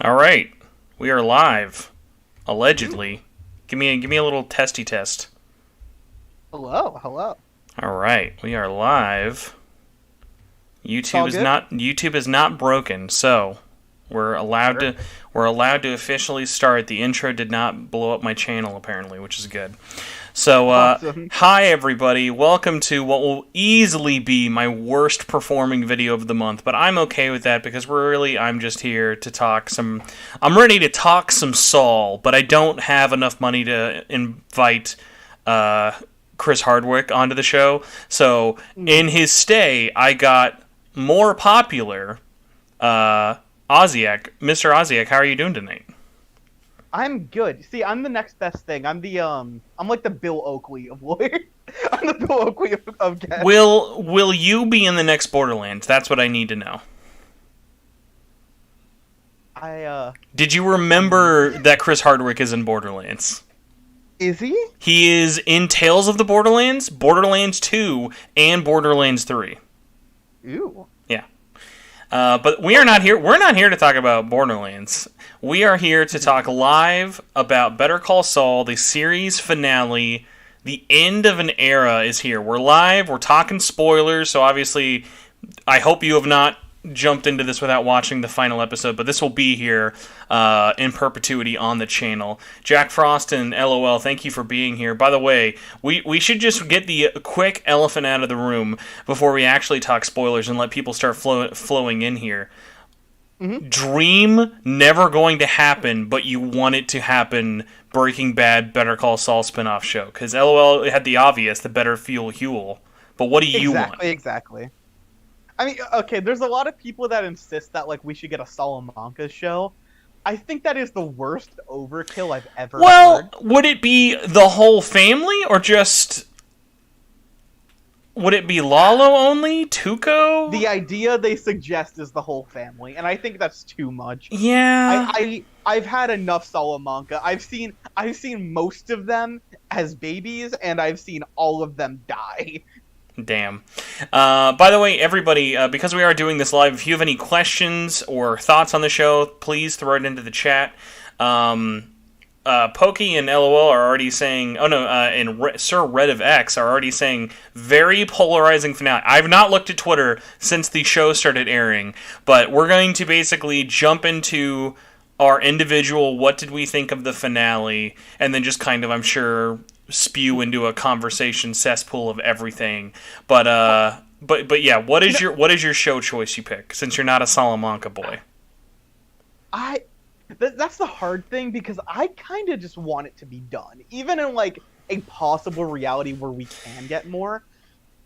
All right, we are live. Allegedly, give me a little testy test. Hello, hello. All right, we are live. YouTube is not broken, so we're allowed to officially start. The intro did not blow up my channel apparently, which is good. So, Awesome. hi everybody. Welcome to what will easily be my worst performing video of the month, but I'm okay with that because I'm just here to talk some. I'm ready to talk some Saul, but I don't have enough money to invite Chris Hardwick onto the show. So, in his stay, I got more popular Oziak. Mr. Oziak, how are you doing tonight? I'm good. See, I'm the next best thing. I'm like the Bill Oakley of lawyers. I'm the Bill Oakley of guests. Will you be in the next Borderlands? That's what I need to know. Did you remember that Chris Hardwick is in Borderlands? Is he? He is in Tales of the Borderlands, Borderlands 2, and Borderlands 3. Ooh. Yeah. But we are not here. We're not here to talk about Borderlands. We are here to talk live about Better Call Saul, the series finale. The end of an era is here. We're live. We're talking spoilers. So obviously, I hope you have not jumped into this without watching the final episode. But this will be here in perpetuity on the channel. Jack Frost and LOL, thank you for being here. By the way, we should just get the quick elephant out of the room before we actually talk spoilers and let people start flowing in here. Mm-hmm. Dream never going to happen, but you want it to happen. Breaking Bad, Better Call Saul spinoff show, because LOL had the obvious, the better fuel Huel. But what do you want? Exactly. I mean, okay, there's a lot of people that insist that like we should get a Salamanca show. I think that is the worst overkill I've ever heard. Would it be the whole family, or just... Would it be Lalo only? Tuco? The idea they suggest is the whole family, and I think that's too much. Yeah. I've had enough Salamanca. I've seen most of them as babies, and I've seen all of them die. Damn. By the way, everybody, because we are doing this live, if you have any questions or thoughts on the show, please throw it into the chat. Pokey and LOL are already saying, and Sir Red of X are already saying, very polarizing finale. I've not looked at Twitter since the show started airing, but we're going to basically jump into our individual, what did we think of the finale, and then just kind of, I'm sure, spew into a conversation cesspool of everything. But yeah, what is your show choice you pick, since you're not a Salamanca boy? That's the hard thing, because I kind of just want it to be done. Even in, like, a possible reality where we can get more,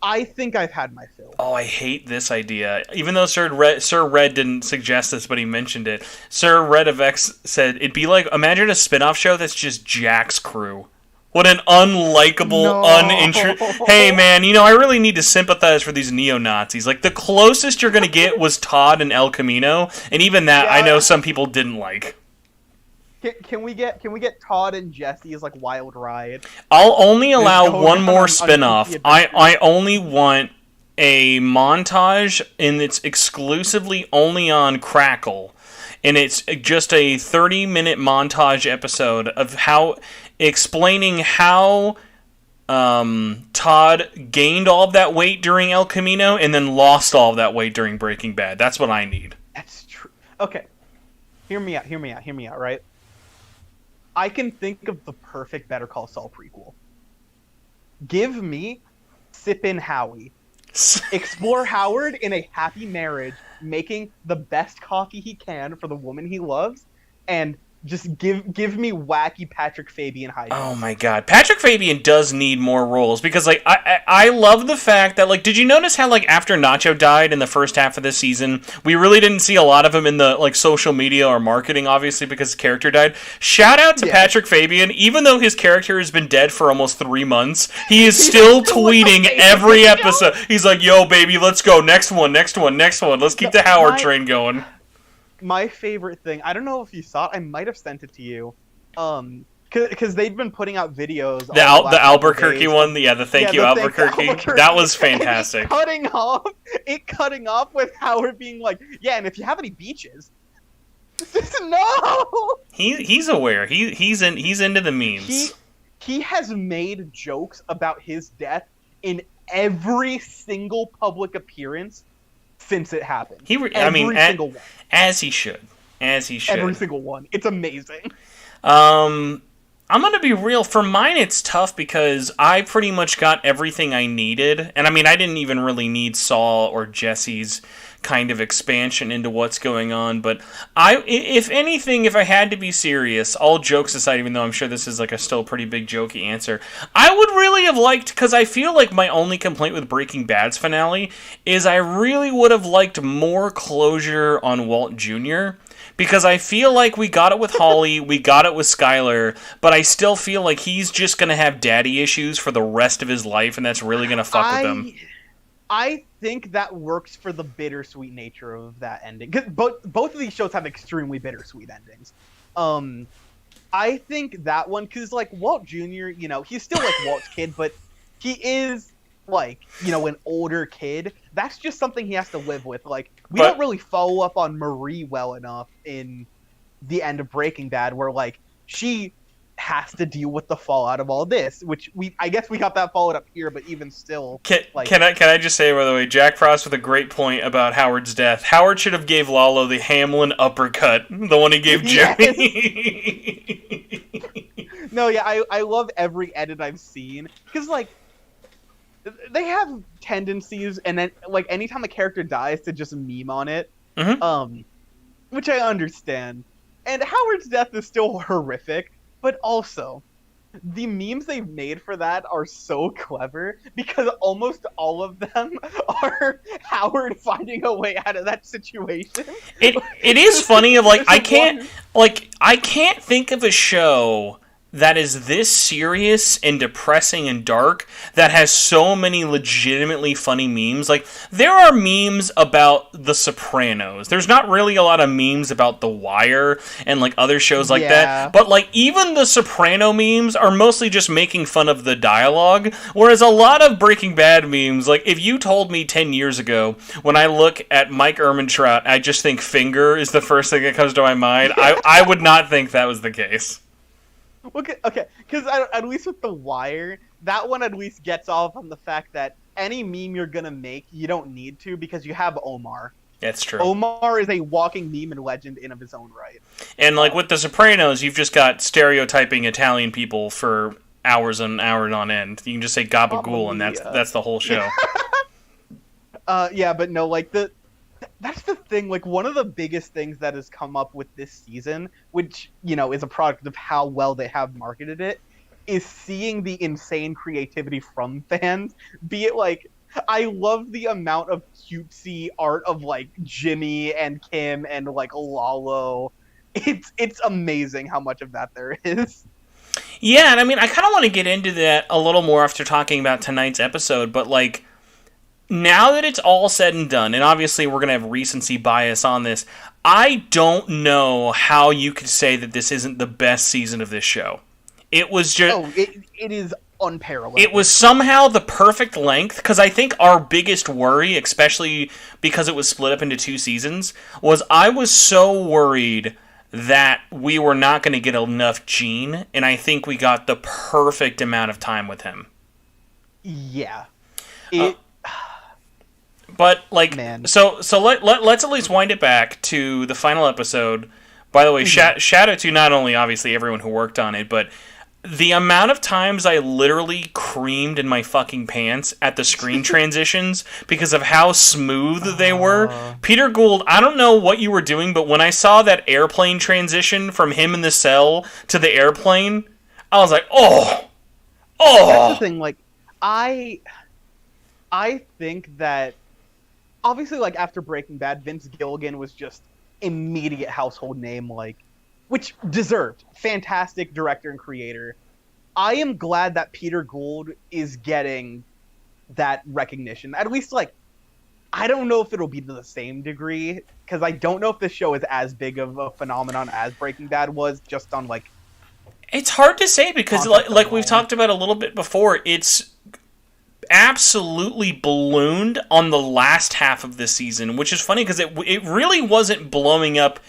I think I've had my fill. Oh, I hate this idea. Even though Sir Red didn't suggest this, but he mentioned it. Sir Red of X said, it'd be like, imagine a spin-off show that's just Jack's crew. What an unlikable, Hey, man, I really need to sympathize for these neo-Nazis. Like, the closest you're going to get was Todd and El Camino, and even that, yeah. I know some people didn't like. Can we get Todd and Jesse as, like, Wild Ride? I'll only allow one more spin-off. I only want a montage, and it's exclusively only on Crackle. And it's just a 30-minute montage episode of explaining how Todd gained all of that weight during El Camino and then lost all of that weight during Breaking Bad. That's what I need. That's true. Okay. Hear me out, right? I can think of the perfect Better Call Saul prequel. Give me Sippin' Howie. Explore Howard in a happy marriage, making the best coffee he can for the woman he loves, and just give me wacky Patrick Fabian hijinks. Oh my god. Patrick Fabian does need more roles, because like I love the fact that, like, did you notice how, like, after Nacho died in the first half of this season, we really didn't see a lot of him in the, like, social media or marketing, obviously, because his character died. Shout out to Patrick Fabian. Even though his character has been dead for almost 3 months, he is still tweeting every episode. He's like, yo baby, let's go, next one, let's keep the Howard train going. My favorite thing, I don't know if you saw it, I might have sent it to you, because they've been putting out videos. The Albuquerque one, the thank you Albuquerque. That was fantastic. It cutting off with Howard being like, yeah, and if you have any beaches. No. He's aware. He's into the memes. He has made jokes about his death in every single public appearance since it happened. Every single one. As he should. Every single one. It's amazing. I'm going to be real. For mine, it's tough because I pretty much got everything I needed. And I mean, I didn't even really need Saul or Jesse's kind of expansion into what's going on. But if anything, if I had to be serious, all jokes aside, even though I'm sure this is like a still pretty big jokey answer, I would really have liked, because I feel like my only complaint with Breaking Bad's finale is I really would have liked more closure on Walt Jr., because I feel like we got it with Holly, we got it with Skylar, but I still feel like he's just going to have daddy issues for the rest of his life, and that's really going to fuck with him. I think that works for the bittersweet nature of that ending. Because both of these shows have extremely bittersweet endings. I think that one, because, like, Walt Jr., he's still, like, Walt's kid, but he is, like, an older kid. That's just something he has to live with. Like, we don't really follow up on Marie well enough in the end of Breaking Bad, where, like, she has to deal with the fallout of all this, which I guess we got that followed up here, but even still. Can I just say, by the way, Jack Frost with a great point about Howard's death. Howard should have gave Lalo the Hamlin uppercut, the one he gave Jimmy. No, yeah, I love every edit I've seen, because, like, they have tendencies, and then, like, anytime a character dies, to just meme on it, which I understand. And Howard's death is still horrific, but also, the memes they've made for that are so clever, because almost all of them are Howard finding a way out of that situation. It is funny of, like, I can't think of a show that is this serious and depressing and dark that has so many legitimately funny memes. Like, there are memes about The Sopranos. There's not really a lot of memes about The Wire and, like, other shows like that. But, like, even the Soprano memes are mostly just making fun of the dialogue. Whereas a lot of Breaking Bad memes, like, if you told me 10 years ago, when I look at Mike Ehrmantraut, I just think finger is the first thing that comes to my mind, I would not think that was the case. Okay, because at least with The Wire, that one at least gets off on the fact that any meme you're gonna make, you don't need to, because you have Omar. That's true. Omar is a walking meme and legend in of his own right. And, like, with The Sopranos, you've just got stereotyping Italian people for hours and hours on end. You can just say gabagool, and that's the whole show. Yeah, but no, like, that's the thing, like, one of the biggest things that has come up with this season, which, is a product of how well they have marketed it, is seeing the insane creativity from fans. Be it, like, I love the amount of cutesy art of, like, Jimmy and Kim and, like, Lalo. It's amazing how much of that there is. Yeah, and I mean, I kind of want to get into that a little more after talking about tonight's episode, but, like, now that it's all said and done, and obviously we're going to have recency bias on this, I don't know how you could say that this isn't the best season of this show. It was just... Oh, it is unparalleled. It was somehow the perfect length, because I think our biggest worry, especially because it was split up into 2 seasons, was I was so worried that we were not going to get enough Gene, and I think we got the perfect amount of time with him. Yeah. But, like, Man. so let's at least wind it back to the final episode. By the way, shout out to not only, obviously, everyone who worked on it, but the amount of times I literally creamed in my fucking pants at the screen transitions because of how smooth they were. Peter Gould, I don't know what you were doing, but when I saw that airplane transition from him in the cell to the airplane, I was like, oh! That's the thing, like, I think that obviously, like, after Breaking Bad, Vince Gilligan was just immediate household name, like, which deserved. Fantastic director and creator. I am glad that Peter Gould is getting that recognition. At least, like, I don't know if it'll be to the same degree, because I don't know if this show is as big of a phenomenon as Breaking Bad was, just on, like... It's hard to say, because, like we've talked about a little bit before, it's absolutely ballooned on the last half of this season, which is funny because it really wasn't blowing up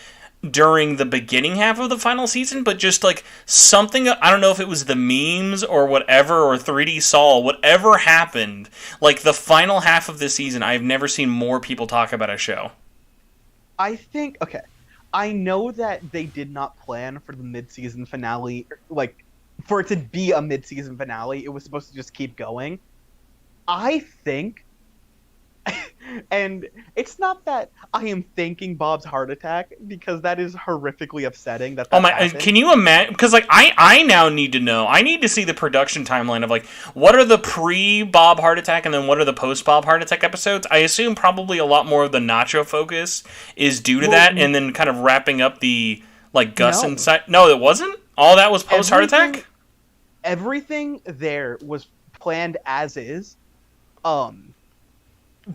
during the beginning half of the final season, but just like something, I don't know if it was the memes or whatever, or 3D Saul, whatever happened, like the final half of the season, I've never seen more people talk about a show. I think, okay, I know that they did not plan for the mid-season finale, like, for it to be a mid-season finale. It was supposed to just keep going. I think, and it's not that I am thanking Bob's heart attack, because that is horrifically upsetting. That Oh my! happened. Can you imagine? Because like I now need to know. I need to see the production timeline of like what are the pre-Bob heart attack and then what are the post-Bob heart attack episodes. I assume probably a lot more of the Nacho focus is due to that, and then kind of wrapping up the like Gus inside. No, it wasn't. All that was post heart attack. Everything there was planned as is.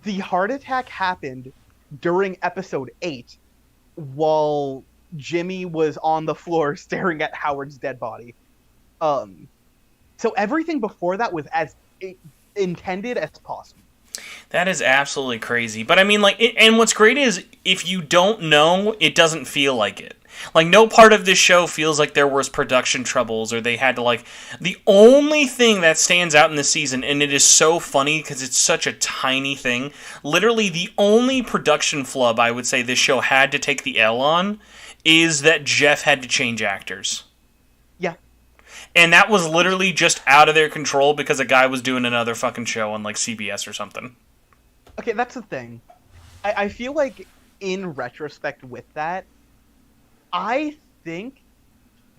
The heart attack happened during episode 8 while Jimmy was on the floor staring at Howard's dead body. So everything before that was as intended as possible. That is absolutely crazy. But I mean, like, and what's great is if you don't know, it doesn't feel like it. Like, no part of this show feels like there was production troubles or they had to, like... The only thing that stands out in this season, and it is so funny because it's such a tiny thing, literally the only production flub I would say this show had to take the L on is that Jeff had to change actors. Yeah. And that was literally just out of their control because a guy was doing another fucking show on, like, CBS or something. Okay, that's the thing. I feel like, in retrospect with that, I think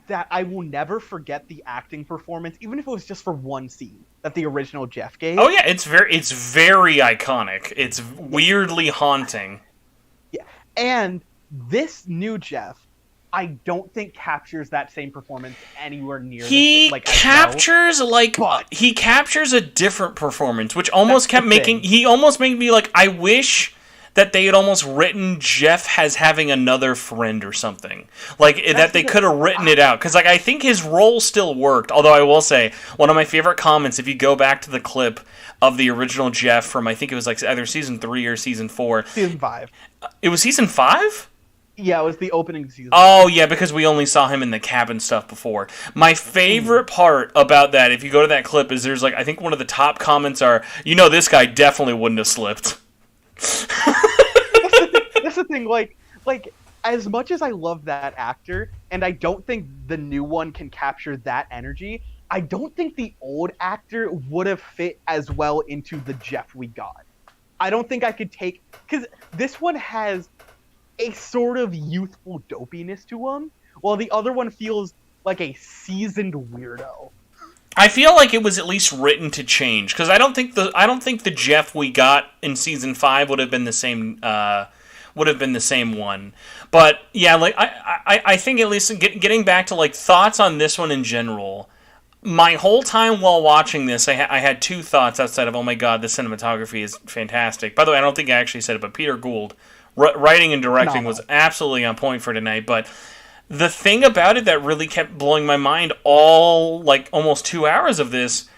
that I will never forget the acting performance, even if it was just for one scene, that the original Jeff gave. Oh yeah, it's very iconic. It's weirdly haunting. Yeah, and this new Jeff, I don't think captures that same performance anywhere near. He captures he captures a different performance, which almost kept making. He almost made me like, I wish that they had almost written Jeff as having another friend or something. Like, that they could have written it out. Because, like, I think his role still worked. Although I will say, one of my favorite comments, if you go back to the clip of the original Jeff from, I think it was, like, either Season 3 or Season 4. Season 5. It was Season 5? Yeah, it was the opening season. Oh, yeah, because we only saw him in the cabin stuff before. My favorite part about that, if you go to that clip, is there's, like, I think one of the top comments are, this guy definitely wouldn't have slipped. That's the thing, like as much as I love that actor, and I don't think the new one can capture that energy, I don't think the old actor would have fit as well into the Jeff we got. I don't think I could take, because this one has a sort of youthful dopiness to him, while the other one feels like a seasoned weirdo. I feel like it was at least written to change, because I don't think the Jeff we got in Season 5 would have been the same one. But yeah, like I think at least getting back to like thoughts on this one in general. My whole time while watching this, I had two thoughts outside of, oh my god, the cinematography is fantastic. By the way, I don't think I actually said it, but Peter Gould writing and directing was absolutely on point for tonight. But the thing about it that really kept blowing my mind all, like, almost 2 hours of this,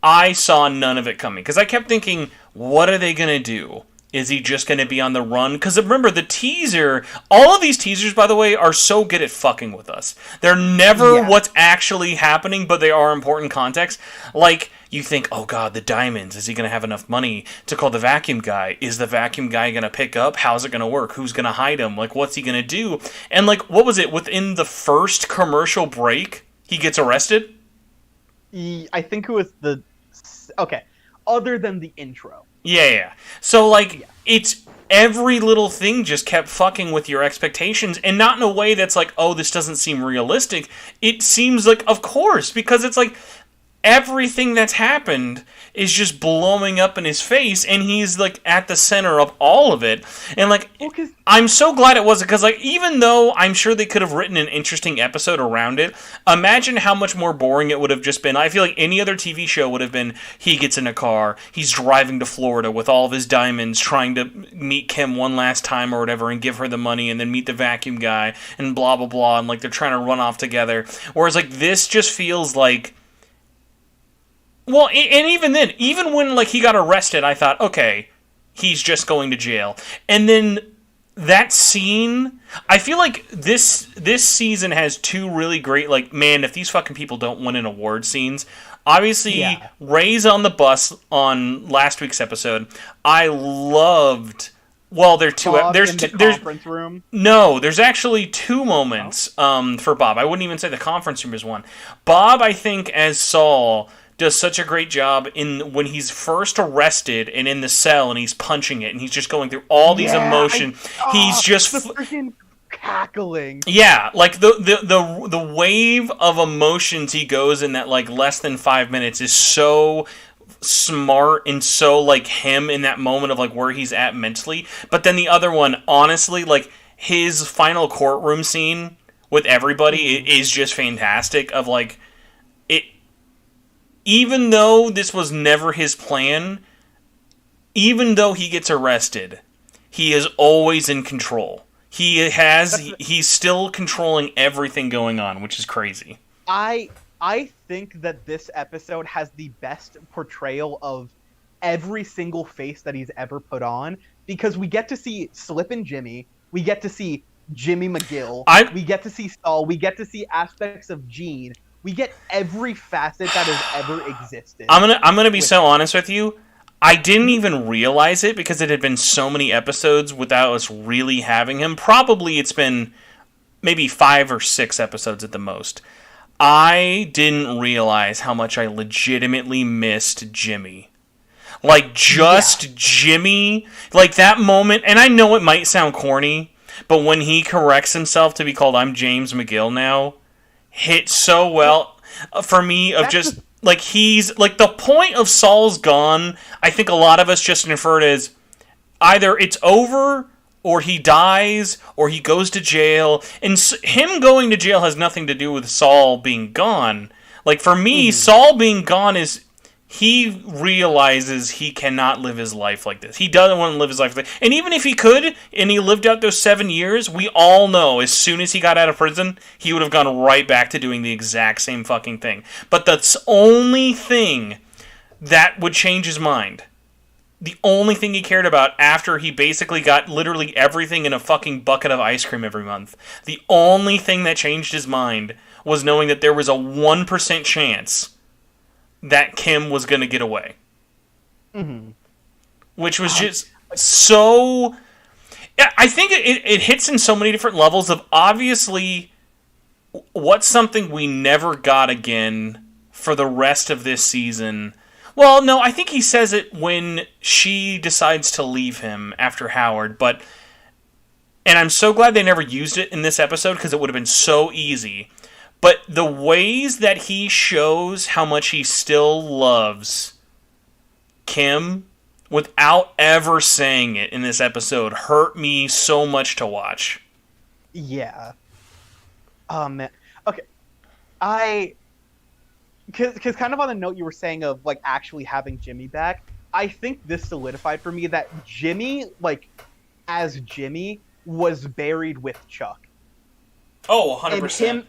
I saw none of it coming. Because I kept thinking, what are they going to do? Is he just going to be on the run? Because remember, the teaser, all of these teasers, by the way, are so good at fucking with us. They're never what's actually happening, but they are important context. Like, you think, oh god, the diamonds, is he going to have enough money to call the vacuum guy? Is the vacuum guy going to pick up? How's it going to work? Who's going to hide him? Like, what's he going to do? And, like, what was it? Within the first commercial break, he gets arrested? I think it was okay, other than the intro. Yeah. So, like, it's every little thing just kept fucking with your expectations, and not in a way that's like, oh, this doesn't seem realistic. It seems like, of course, because it's like everything that's happened is just blowing up in his face, and he's, like, at the center of all of it. And, like, I'm so glad it wasn't, because, like, even though I'm sure they could have written an interesting episode around it, imagine how much more boring it would have just been. I feel like any other TV show would have been, he gets in a car, he's driving to Florida with all of his diamonds, trying to meet Kim one last time or whatever, and give her the money, and then meet the vacuum guy, and blah, blah, blah, and, like, they're trying to run off together. Whereas, like, this just feels like... Well, and even then, even when, like, he got arrested, I thought, okay, he's just going to jail. And then that scene, I feel like this season has two really great, like, man, if these fucking people don't win an award scenes. Obviously, Ray's on the bus on last week's episode. I loved. Well, there's conference room. No, there's actually two moments for Bob. I wouldn't even say the conference room is one. Bob, I think, as Saul, does such a great job in when he's first arrested and in the cell and he's punching it and he's just going through all these emotions. He's just freaking cackling. Yeah, like the wave of emotions he goes in that like less than 5 minutes is so smart and so like him in that moment of like where he's at mentally. But then the other one, honestly, like his final courtroom scene with everybody is just fantastic. Of like it. Even though this was never his plan, even though he gets arrested, he is always in control. He's still controlling everything going on, which is crazy. I think that this episode has the best portrayal of every single face that he's ever put on, because we get to see Slippin' Jimmy, we get to see Jimmy McGill, we get to see Saul, we get to see aspects of Gene. We get every facet that has ever existed. I'm gonna be so honest with you. I didn't even realize it because it had been so many episodes without us really having him. Probably it's been maybe 5 or 6 episodes at the most. I didn't realize how much I legitimately missed Jimmy. Like, just Jimmy. Like, that moment, and I know it might sound corny, but when he corrects himself to be called I'm James McGill now, hit so well for me of just like he's like the point of Saul's gone. I think a lot of us just infer it as either it's over or he dies or he goes to jail, and him going to jail has nothing to do with Saul being gone. Like for me, Saul being gone is he realizes he cannot live his life like this. He doesn't want to live his life like this. And even if he could, and he lived out those 7 years, we all know as soon as he got out of prison, he would have gone right back to doing the exact same fucking thing. But the only thing that would change his mind, the only thing he cared about after he basically got literally everything in a fucking bucket of ice cream every month, the only thing that changed his mind was knowing that there was a 1% chance that Kim was going to get away. Which was just so... I think it hits in so many different levels of obviously what's something we never got again for the rest of this season. Well, no, I think he says it when she decides to leave him after Howard, but... And I'm so glad they never used it in this episode because it would have been so easy. But the ways that he shows how much he still loves Kim without ever saying it in this episode hurt me so much to watch. Yeah. Oh, man. Okay. Because kind of on the note you were saying of, like, actually having Jimmy back, I think this solidified for me that Jimmy, like, as Jimmy, was buried with Chuck. Oh, 100%. And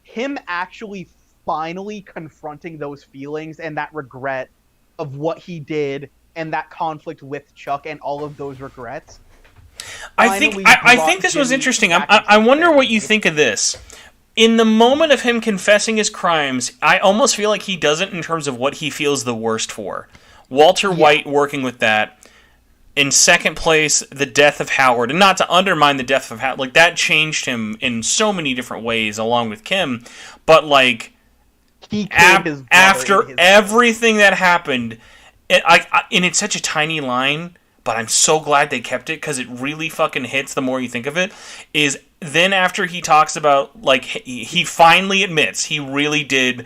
him actually finally confronting those feelings and that regret of what he did and that conflict with Chuck and all of those regrets. I think this was interesting. I wonder what you think of this. In the moment of him confessing his crimes, I almost feel like he does it in terms of what he feels the worst for. Walter White working with that. In second place, the death of Howard. And not to undermine the death of Howard. Like, that changed him in so many different ways, along with Kim. But, like, after everything that happened, and it's such a tiny line, but I'm so glad they kept it, because it really fucking hits the more you think of it, is then after he talks about, like, he finally admits he really did...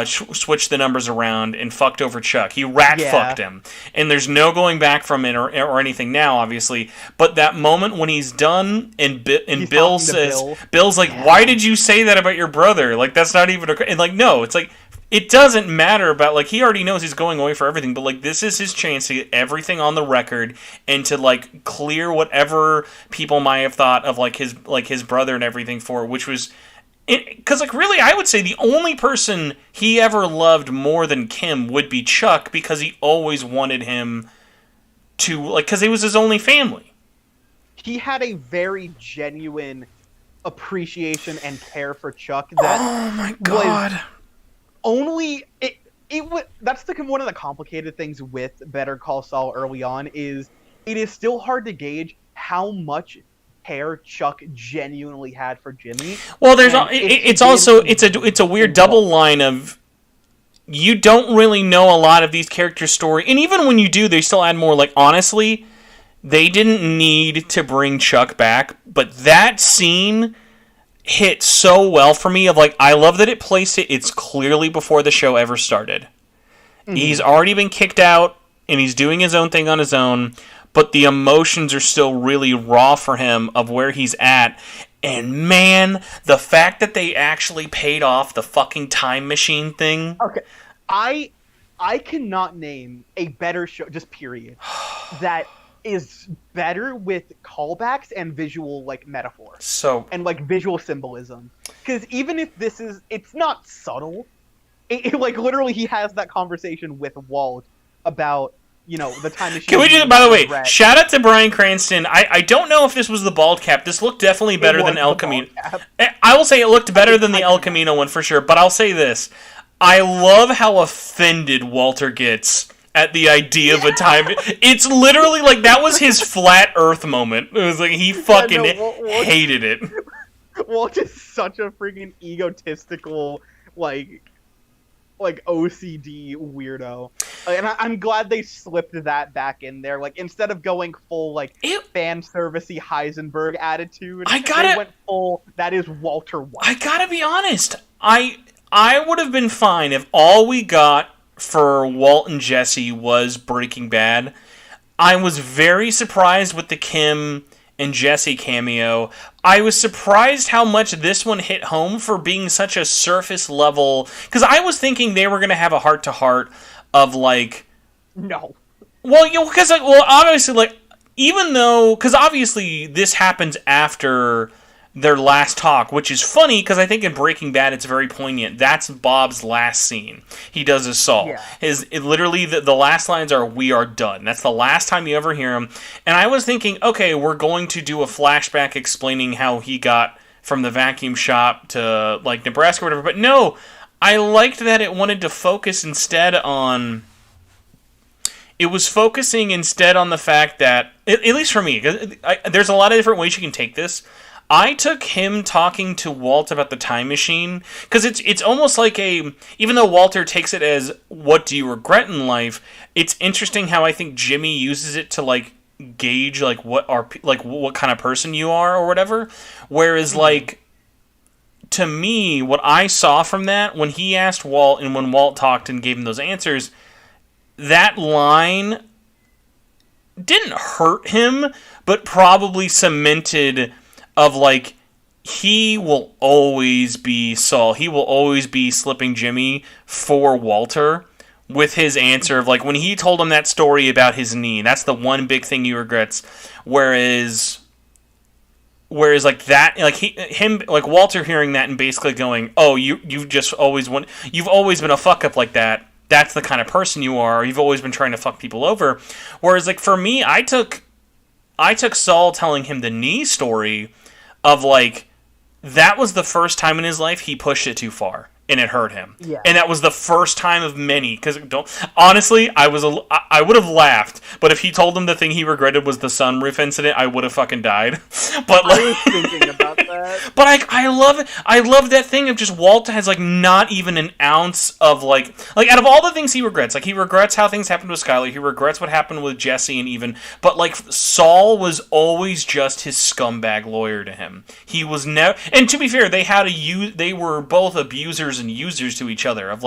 switched the numbers around and fucked over Chuck. He fucked him. And there's no going back from it or anything now, obviously. But that moment when he's done and Bill says... Bill's like, why did you say that about your brother? Like, that's not even... And, like, no, it's like... It doesn't matter about... Like, he already knows he's going away for everything. But, like, this is his chance to get everything on the record and to, like, clear whatever people might have thought of, like, his brother and everything for, which was... Because, like, really, I would say the only person he ever loved more than Kim would be Chuck, because he always wanted him to, like, because he was his only family. he had a very genuine appreciation and care for Chuck that Oh my was god. only it was that's one of the complicated things with Better Call Saul early on is it is still hard to gauge how much care Chuck genuinely had for Jimmy. Well, It's also it's a weird double line of you don't really know a lot of these characters' story, and even when you do, they still add more. Like honestly, they didn't need to bring Chuck back, but that scene hit so well for me. Of like, I love that it placed it. It's clearly before the show ever started. Mm-hmm. He's already been kicked out, and he's doing his own thing on his own. But the emotions are still really raw for him of where he's at. And man, the fact that they actually paid off the fucking time machine thing. Okay, I cannot name a better show, just period, that is better with callbacks and visual like metaphor. And like visual symbolism. Because even if it's not subtle. It like literally he has that conversation with Walt about the time machine. Can we do? By the way, shout out to Bryan Cranston. I don't know if this was the bald cap. This looked definitely better than El Camino. I will say it looked better than the El Camino one for sure. But I'll say this: I love how offended Walter gets at the idea of a time. It's literally like that was his flat Earth moment. It was like he fucking hated it. Walt is such a freaking egotistical like OCD weirdo, and I'm glad they slipped that back in there. Like instead of going full fan servicey Heisenberg attitude, they went full. That is Walter White. I gotta be honest. I would have been fine if all we got for Walt and Jesse was Breaking Bad. I was very surprised with the Kim and Jesse cameo. I was surprised how much this one hit home for being such a surface level, because I was thinking they were going to have a heart-to-heart of no. Well, because obviously even though, because obviously this happens after their last talk, which is funny because I think in Breaking Bad it's very poignant. That's Bob's last scene. He does his Saul. Yeah. Literally the last lines are "We are done." That's the last time you ever hear him. And I was thinking, okay, we're going to do a flashback explaining how he got from the vacuum shop to Nebraska or whatever. But no, I liked that it wanted to focus instead on. It was focusing instead on the fact that, at least for me, there's a lot of different ways you can take this. I took him talking to Walt about the time machine, because it's almost like even though Walter takes it as, what do you regret in life, it's interesting how I think Jimmy uses it to, gauge, what kind of person you are, or whatever, whereas, to me, what I saw from that, when he asked Walt, and when Walt talked and gave him those answers, that line didn't hurt him, but probably cemented of he will always be Saul. He will always be slipping Jimmy for Walter with his answer of when he told him that story about his knee. That's the one big thing he regrets. Whereas Walter hearing that and basically going, "Oh, you've always been a fuck up like that. That's the kind of person you are. Or you've always been trying to fuck people over." Whereas for me, I took Saul telling him the knee story of that was the first time in his life he pushed it too far and it hurt him. Yeah. And that was the first time of many. Because honestly, I would have laughed, but if he told him the thing he regretted was the sunroof incident, I would have fucking died. But I was thinking about that. But I love it. I love that thing of just Walter has not even an ounce of out of all the things he regrets, he regrets how things happened with Skyler, he regrets what happened with Jesse, and even, but Saul was always just his scumbag lawyer to him. He was never, and to be fair, they were both abusers and users to each other of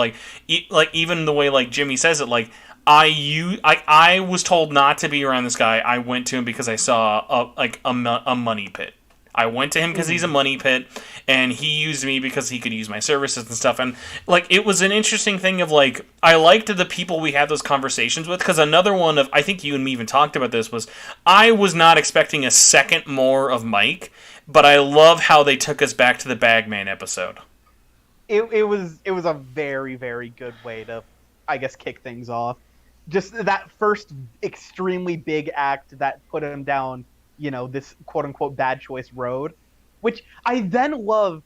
even the way Jimmy says it, I was told not to be around this guy. I went to him because I saw a money pit. I went to him because he's a money pit, and he used me because he could use my services and stuff. And it was an interesting thing of I liked the people we had those conversations with, because another one of, I think you and me even talked about this, was I was not expecting a second more of Mike, but I love how they took us back to the Bagman episode. It was a very, very good way to, I guess, kick things off. Just that first extremely big act that put him down, this quote unquote bad choice road, which I then love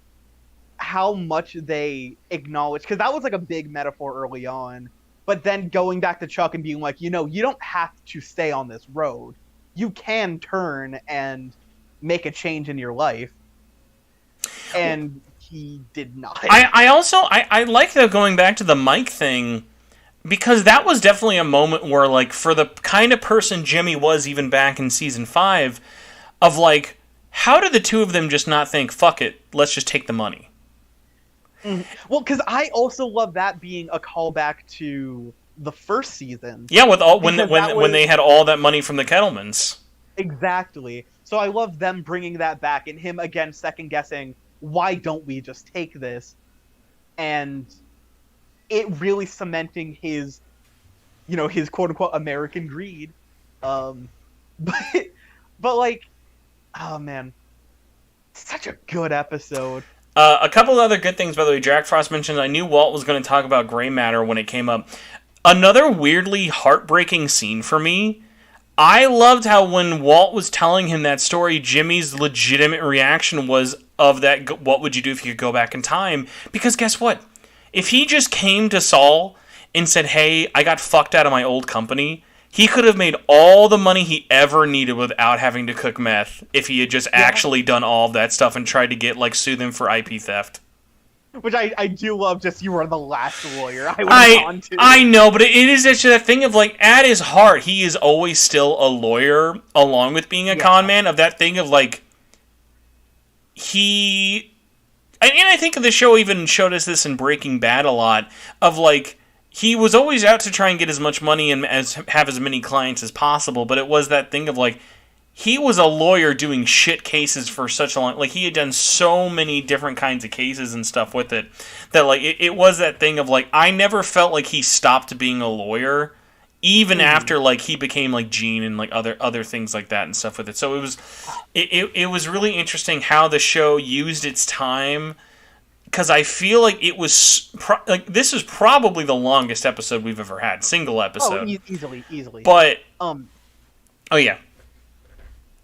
how much they acknowledge, because that was like a big metaphor early on, but then going back to Chuck and being like, you don't have to stay on this road. You can turn and make a change in your life. And he did not. I also like that, going back to the Mike thing, because that was definitely a moment where, like, for the kind of person Jimmy was even back in season 5, of like, how did the two of them just not think, fuck it, let's just take the money? Well, because I also love that being a callback to the first season. Yeah, with when they had all that money from the Kettlemans. Exactly. So I love them bringing that back, and him again second guessing, why don't we just take this? And it really cementing his quote unquote American greed. But like, oh man, such a good episode. A couple of other good things, by the way. Jack Frost mentioned, I knew Walt was going to talk about gray matter when it came up. Another weirdly heartbreaking scene for me. I loved how when Walt was telling him that story, Jimmy's legitimate reaction was of that, what would you do if you could go back in time? Because guess what? If he just came to Saul and said, hey, I got fucked out of my old company, he could have made all the money he ever needed without having to cook meth if he had just actually done all of that stuff and tried to sue them for IP theft. Which I do love, just you are the last lawyer I would have gone to. I know, but it is actually that thing of, like, at his heart, he is always still a lawyer, along with being a con man, of that thing of, like, and I think the show even showed us this in Breaking Bad a lot, of, like, he was always out to try and get as much money and have as many clients as possible, but it was that thing of, like, he was a lawyer doing shit cases for such a long... Like, he had done so many different kinds of cases and stuff with it, that, like, it was that thing of, like, I never felt like he stopped being a lawyer, even after, like, he became, like, Gene and, like, other things like that and stuff with it. So it was really interesting how the show used its time... Because I feel like it was... this is probably the longest episode we've ever had. Single episode. Oh, easily. But... Oh, yeah.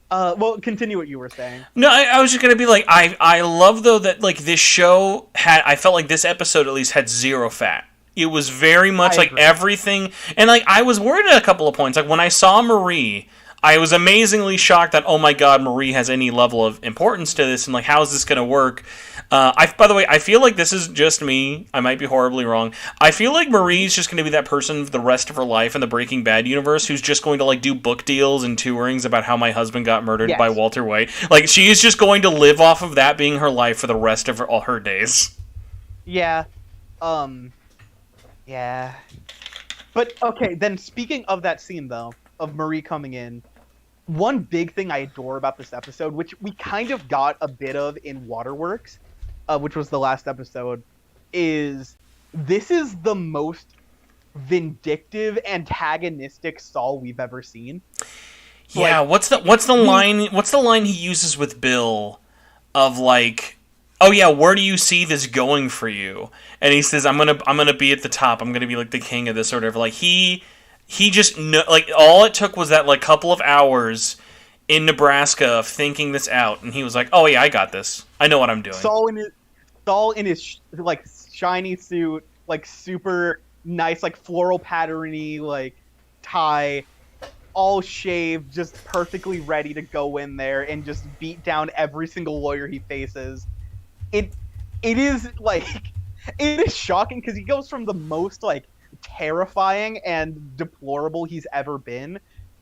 Well, continue what you were saying. No, I was just going to be like... I love, though, that, like, this show had... I felt like this episode, at least, had zero fat. It was very much, like, everything... And, like, I was worried at a couple of points. Like, when I saw Marie... I was amazingly shocked that, oh my god, Marie has any level of importance to this, and, like, how is this going to work? By the way, I feel like this is just me. I might be horribly wrong. I feel like Marie's just going to be that person for the rest of her life in the Breaking Bad universe who's just going to, like, do book deals and tourings about how my husband got murdered by Walter White. Like, she is just going to live off of that being her life for the rest of all her days. Yeah. Yeah. But, okay, then speaking of that scene, though, of Marie coming in, one big thing I adore about this episode, which we kind of got a bit of in Waterworks, which was the last episode, is this is the most vindictive, antagonistic Saul we've ever seen. Yeah, like, what's the line he uses with Bill of, like, oh yeah, where do you see this going for you? And he says, I'm gonna be at the top. I'm gonna be, like, the king of this, or whatever. Like, he just, like, all it took was that, like, couple of hours in Nebraska of thinking this out, and he was like, oh yeah, I got this. I know what I'm doing. Saul in his like, shiny suit, like, super nice, like, floral patterny, like, tie, all shaved, just perfectly ready to go in there and just beat down every single lawyer he faces. It is, like, it is shocking, because he goes from the most, like, terrifying and deplorable he's ever been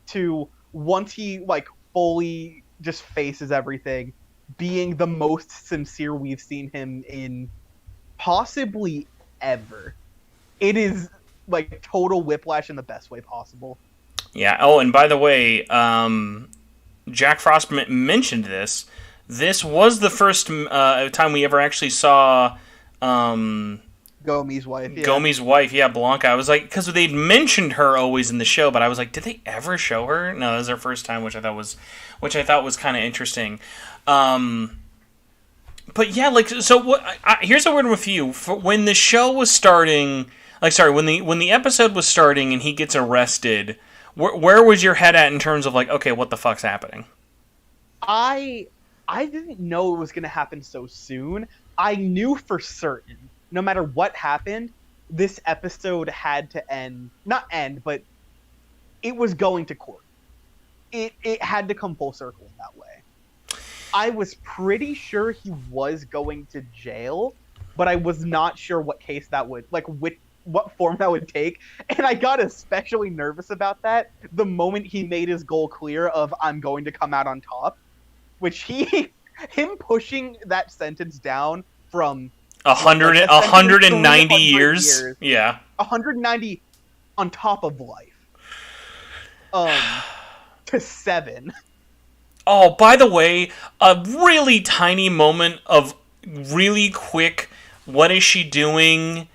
to, once he, like, fully just faces everything, being the most sincere we've seen him in possibly ever. It is, like, total whiplash in the best way possible. Yeah. Oh, and by the way, Jack Frost mentioned this. This was the first time we ever actually saw Gomi's wife. Yeah. Gomi's wife, yeah, Blanca. I was like, because they'd mentioned her always in the show, but I was like, did they ever show her? No, that was their first time, which I thought was kind of interesting. But yeah, like, so what? Here's a word with you. When the show was starting, like, sorry, when the episode was starting and he gets arrested, where was your head at in terms of, like, okay, what the fuck's happening? I I didn't know it was going to happen so soon. I knew for certain, no matter what happened, this episode had to end. Not end, but it was going to court. It had to come full circle in that way. I was pretty sure he was going to jail, but I was not sure what case that would, like, what form that would take. And I got especially nervous about that the moment he made his goal clear of I'm going to come out on top, which him pushing that sentence down from 190 years. Yeah. 190 on top of life. To 7. Oh, by the way, a really tiny moment of really quick, what is she doing?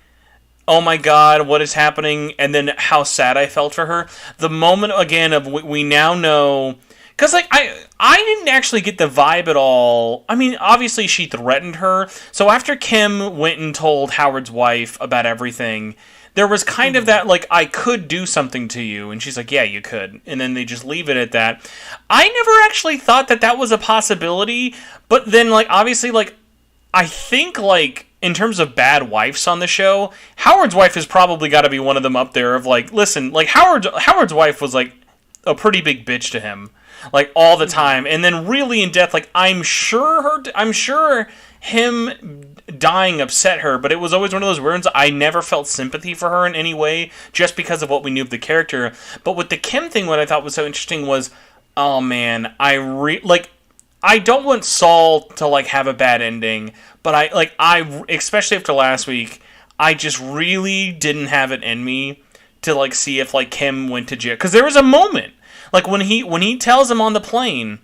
Oh my god, what is happening? And then how sad I felt for her. The moment, again, of we now know... Because, like, I didn't actually get the vibe at all. I mean, obviously she threatened her. So after Kim went and told Howard's wife about everything... There was kind of that, like, I could do something to you. And she's like, yeah, you could. And then they just leave it at that. I never actually thought that that was a possibility. But then, like, obviously, like, I think, like, in terms of bad wives on the show, Howard's wife has probably got to be one of them up there of, like, listen, like, Howard's wife was, like, a pretty big bitch to him. Like, all the time. And then really in depth, like, I'm sure him dying upset her, but it was always one of those words I never felt sympathy for her in any way, just because of what we knew of the character. But with the Kim thing, what I thought was so interesting was, oh man, I don't want Saul to, like, have a bad ending, but I especially after last week, I just really didn't have it in me to, like, see if, like, Kim went to jail. Because there was a moment, like, when he tells him on the plane,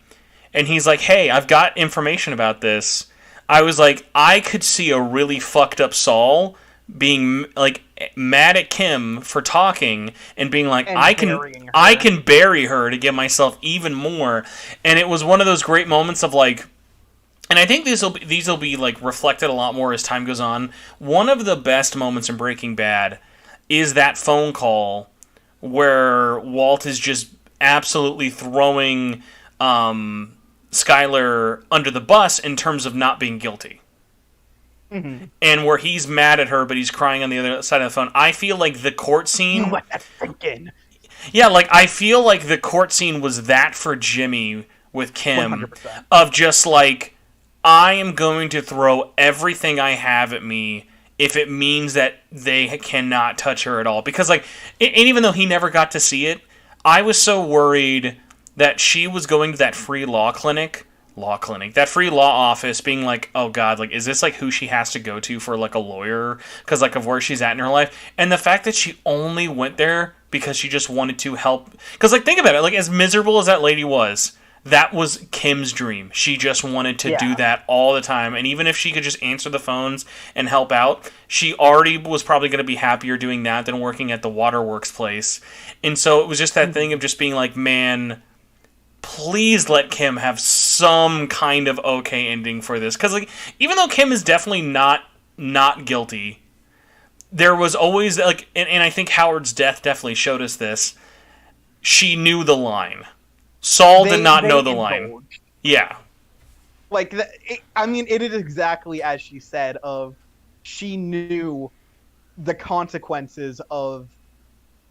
and he's like, hey, I've got information about this, I was like, I could see a really fucked up Saul being, like, mad at Kim for talking and being like, And I burying can bury her to get myself even more. And it was one of those great moments of, like, and I think these will be like reflected a lot more as time goes on. One of the best moments in Breaking Bad is that phone call where Walt is just absolutely throwing Skyler under the bus in terms of not being guilty. Mm-hmm. And where he's mad at her, but he's crying on the other side of the phone. I feel like the court scene... You let that sink in. Yeah, like, I feel like the court scene was that for Jimmy with Kim. 100%. Of just, like, I am going to throw everything I have at me if it means that they cannot touch her at all. Because, like, and even though he never got to see it, I was so worried that she was going to that free that free law office, being like, oh god, like, is this, like, who she has to go to for, like, a lawyer because, like, of where she's at in her life. And the fact that she only went there because she just wanted to help, because, like, think about it, like, as miserable as that lady was, that was Kim's dream. She just wanted to do that all the time. And even if she could just answer the phones and help out, she already was probably going to be happier doing that than working at the waterworks place. And so it was just that thing of just being like, man, please let Kim have some kind of okay ending for this. Because, like, even though Kim is definitely not guilty, there was always, like, and I think Howard's death definitely showed us this, she knew the line. Saul did not know the line. Yeah. Like, I mean, it is exactly as she said, of she knew the consequences of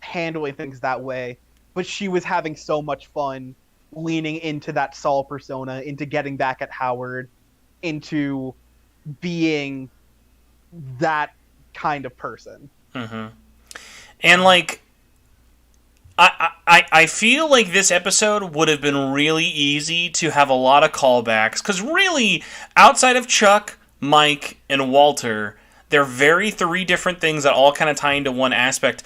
handling things that way, but she was having so much fun leaning into that Saul persona, into getting back at Howard, into being that kind of person. Mm-hmm. And, like, I feel like this episode would have been really easy to have a lot of callbacks, because really, outside of Chuck, Mike, and Walter, they're very three different things that all kind of tie into one aspect.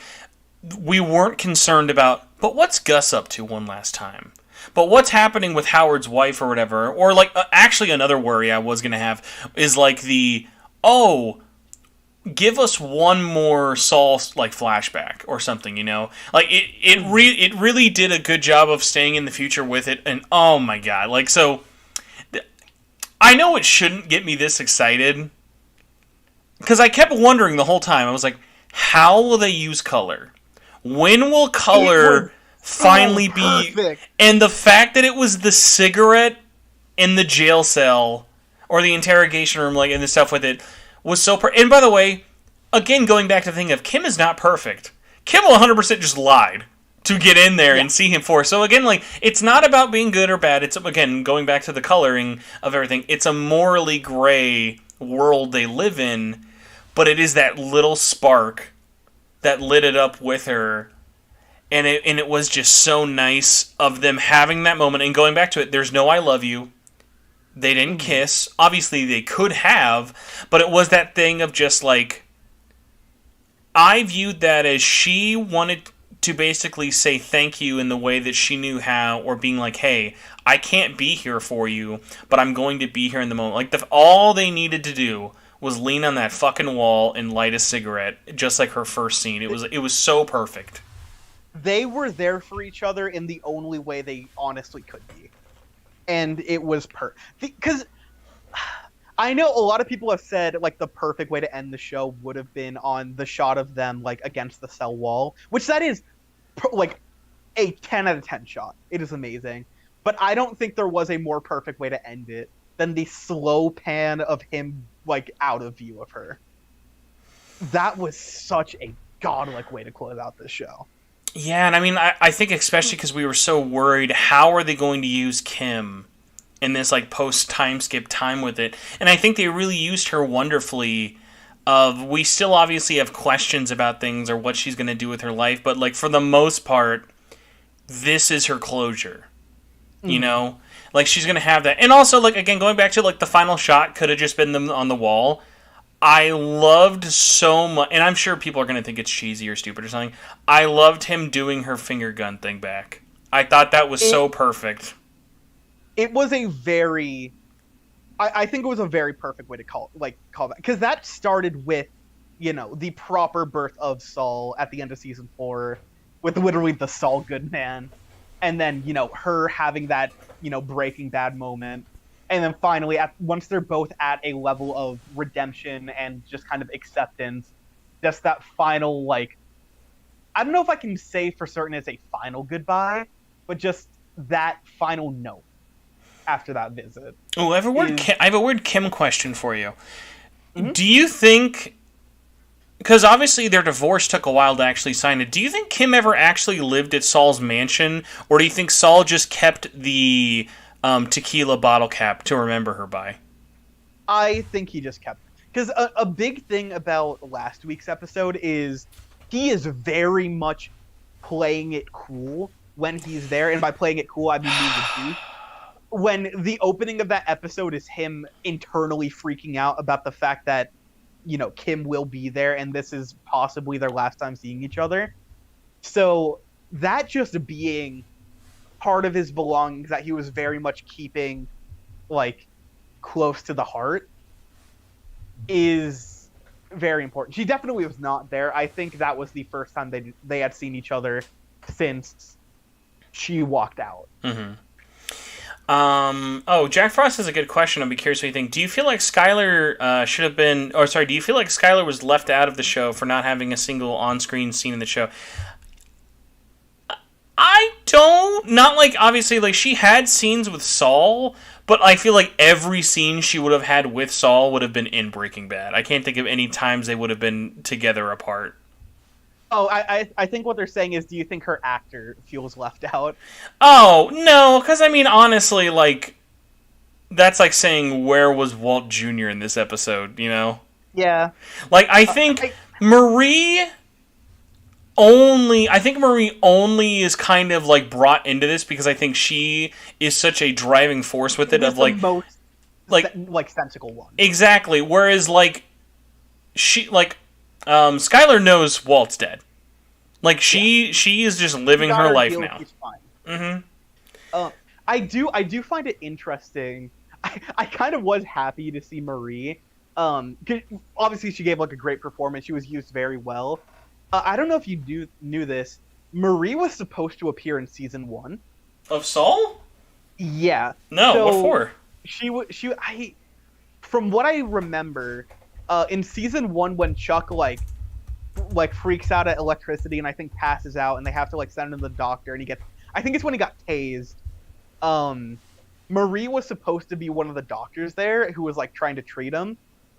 We weren't concerned about, but what's Gus up to one last time? But what's happening with Howard's wife or whatever? Or, like, actually another worry I was going to have is, like, give us one more Saul, like, flashback or something, you know? Like, it really did a good job of staying in the future with it, and oh my god. Like, so, I know it shouldn't get me this excited, because I kept wondering the whole time. I was like, how will they use color? When will color finally be... Perfect. And the fact that it was the cigarette in the jail cell or the interrogation room, like, and the stuff with it was so. And by the way, again, going back to the thing of Kim is not perfect. Kim 100% just lied to get in there and see him for. So again, like, it's not about being good or bad. It's, again, going back to the coloring of everything. It's a morally gray world they live in, but it is that little spark that lit it up with her. And it was just so nice of them having that moment. And going back to it, there's no I love you. They didn't kiss. Obviously, they could have. But it was that thing of just, like, I viewed that as she wanted to basically say thank you in the way that she knew how, or being like, hey, I can't be here for you, but I'm going to be here in the moment. Like, all they needed to do was lean on that fucking wall and light a cigarette, just like her first scene. It was so perfect. They were there for each other in the only way they honestly could be. And it was because I know a lot of people have said, like, the perfect way to end the show would have been on the shot of them, like, against the cell wall, which that is, like, a 10 out of 10 shot. It is amazing. But I don't think there was a more perfect way to end it than the slow pan of him, like, out of view of her. That was such a godlike way to close out this show. Yeah, and I mean, I think especially because we were so worried, how are they going to use Kim in this, like, post-time skip time with it? And I think they really used her wonderfully. We still obviously have questions about things or what she's going to do with her life, but, like, for the most part, this is her closure. You know? Like, she's going to have that. And also, like, again, going back to, like, the final shot could have just been them on the wall. I loved so much, and I'm sure people are going to think it's cheesy or stupid or something. I loved him doing her finger gun thing back. I thought that was so perfect. It was a very... I think it was a very perfect way to call that. Because that started with, you know, the proper birth of Saul at the end of Season 4, with literally the Saul Goodman. And then, you know, her having that, you know, Breaking Bad moment. And then finally, once they're both at a level of redemption and just kind of acceptance, just that final, like... I don't know if I can say for certain it's a final goodbye, but just that final note after that visit. Oh, I have a weird Kim question for you. Mm-hmm. Do you think... Because obviously their divorce took a while to actually sign it. Do you think Kim ever actually lived at Saul's mansion? Or do you think Saul just kept the... tequila bottle cap to remember her by? I think he just kept it. Because a big thing about last week's episode is he is very much playing it cool when he's there. And by playing it cool, I mean being a douche. When the opening of that episode is him internally freaking out about the fact that, you know, Kim will be there and this is possibly their last time seeing each other. So that just being... part of his belongings that he was very much keeping, like, close to the heart is very important. She definitely was not there. I think that was the first time they had seen each other since she walked out. Mm-hmm. Jack Frost has a good question. I'd be curious what you think. Do you feel like Skylar should have been... Or, sorry, do you feel like Skylar was left out of the show for not having a single on-screen scene in the show? I don't... Not like, obviously, like, she had scenes with Saul, but I feel like every scene she would have had with Saul would have been in Breaking Bad. I can't think of any times they would have been together apart. Oh, I think what they're saying is, do you think her actor feels left out? Oh, no, because, I mean, honestly, like, that's like saying, where was Walt Jr. in this episode, you know? Yeah. Like, I think Marie only is kind of, like, brought into this because I think she is such a driving force with it of, like... the most sensical one. Exactly, whereas, like, Skylar knows Walt's dead. Like, she is just living her life now. She's fine. Mm-hmm. I do find it interesting. I kind of was happy to see Marie. 'Cause obviously she gave, like, a great performance. She was used very well. I don't know if you knew this. Marie was supposed to appear in season 1 of Saul. Yeah. No, so what for? From what I remember, in season 1 when Chuck like freaks out at electricity and I think passes out and they have to, like, send him to the doctor and I think it's when he got tased. Marie was supposed to be one of the doctors there who was like trying to treat him,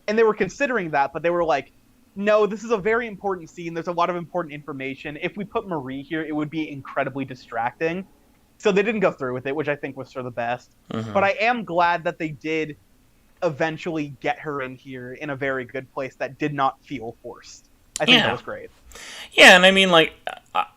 and they were considering that, but they were like, no, this is a very important scene. There's a lot of important information. If we put Marie here, it would be incredibly distracting. So they didn't go through with it, which I think was for the best. Mm-hmm. But I am glad that they did eventually get her in here in a very good place that did not feel forced. I think that was great. Yeah, and I mean, like,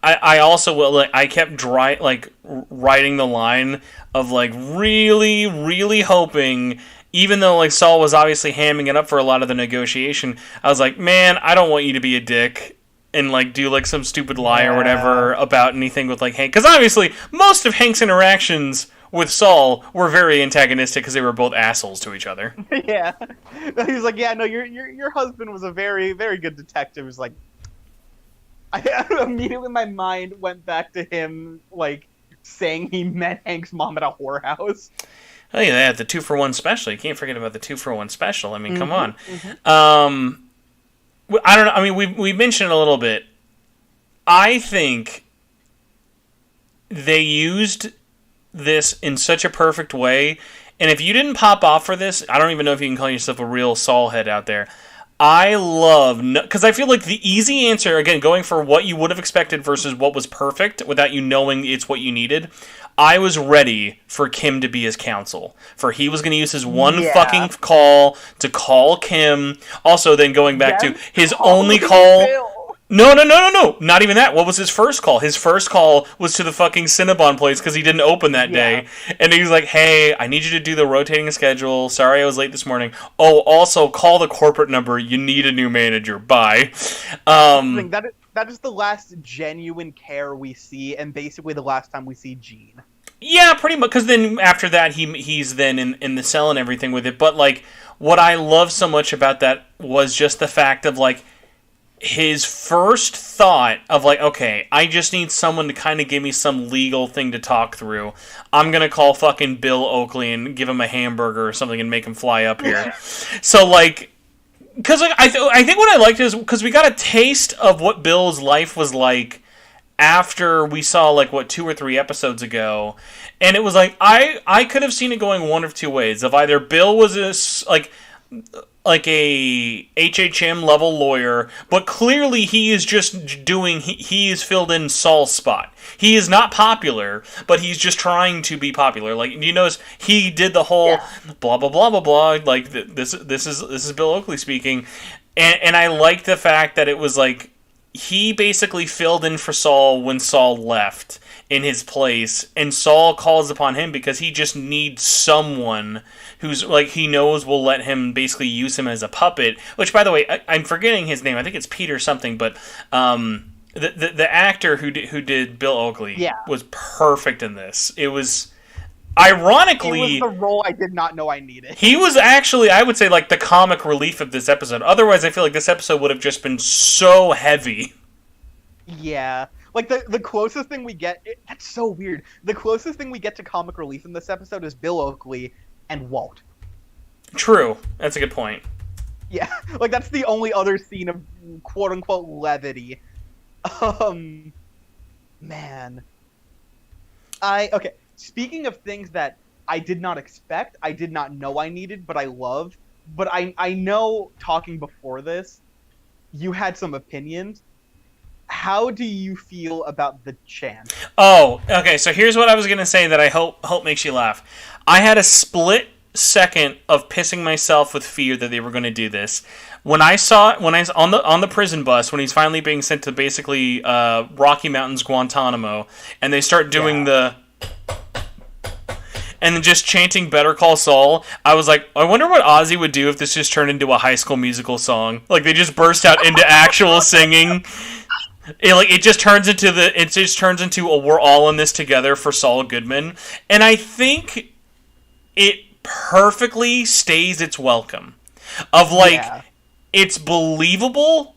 I also will, like, I kept writing the line of, like, really, really hoping, even though, like, Saul was obviously hamming it up for a lot of the negotiation, I was like, man, I don't want you to be a dick and, like, do, like, some stupid lie or whatever about anything with, like, Hank. Because obviously, most of Hank's interactions with Saul were very antagonistic because they were both assholes to each other. Yeah. He was like, yeah, no, your husband was a very, very good detective. It was like, immediately my mind went back to him, like, saying he met Hank's mom at a whorehouse. Oh yeah, the 2-for-1 special. You can't forget about the 2-for-1 special. I mean, come on. Mm-hmm. I don't know. I mean, we mentioned it a little bit. I think they used this in such a perfect way. And if you didn't pop off for this, I don't even know if you can call yourself a real Saul head out there. I love... Because I feel like the easy answer, again, going for what you would have expected versus what was perfect without you knowing it's what you needed, I was ready for Kim to be his counsel. For he was going to use his one fucking call to call Kim. Also, then going back to his only call... Bill. No. Not even that. What was his first call? His first call was to the fucking Cinnabon place because he didn't open that day. And he was like, hey, I need you to do the rotating schedule. Sorry I was late this morning. Oh, also, call the corporate number. You need a new manager. Bye. That is the last genuine care we see, and basically the last time we see Gene. Yeah, pretty much. Because then after that, he's then in the cell and everything with it. But, like, what I love so much about that was just the fact of, like, his first thought of, like, okay, I just need someone to kind of give me some legal thing to talk through. I'm going to call fucking Bill Oakley and give him a hamburger or something and make him fly up here. So, like, because like, I think what I liked is because we got a taste of what Bill's life was like after we saw, like, what, 2 or 3 episodes ago. And it was like, I could have seen it going one of two ways. Of either Bill was like a HHM level lawyer, but clearly he is just doing, he is filled in Saul's spot. He is not popular, but he's just trying to be popular. Like, you notice he did the whole blah blah blah blah blah. Like, this is Bill Oakley speaking, and I like the fact that it was like he basically filled in for Saul when Saul left in his place, and Saul calls upon him because he just needs someone who's, like, he knows will let him basically use him as a puppet, which, by the way, I'm forgetting his name. I think it's Peter something, but the actor who did Bill Oakley was perfect in this. It was... Ironically... It was the role I did not know I needed. He was actually, I would say, like, the comic relief of this episode. Otherwise, I feel like this episode would have just been so heavy. Yeah. Like, the closest thing we get... That's so weird. The closest thing we get to comic relief in this episode is Bill Oakley and Walt. True. That's a good point. Yeah. Like, that's the only other scene of quote-unquote levity. Man. Okay. Speaking of things that I did not expect, I did not know I needed, but I love, but I know, talking before this, you had some opinions. How do you feel about the chant? Oh, okay, so here's what I was going to say that I hope makes you laugh. I had a split second of pissing myself with fear that they were going to do this. When I was on the prison bus, when he's finally being sent to basically Rocky Mountains Guantanamo, and they start doing and then just chanting Better Call Saul, I was like, I wonder what Ozzy would do if this just turned into a High School Musical song. Like, they just burst out into actual singing. It just turns into a we're all in this together for Saul Goodman. And I think it perfectly stays its welcome. Of, like, it's believable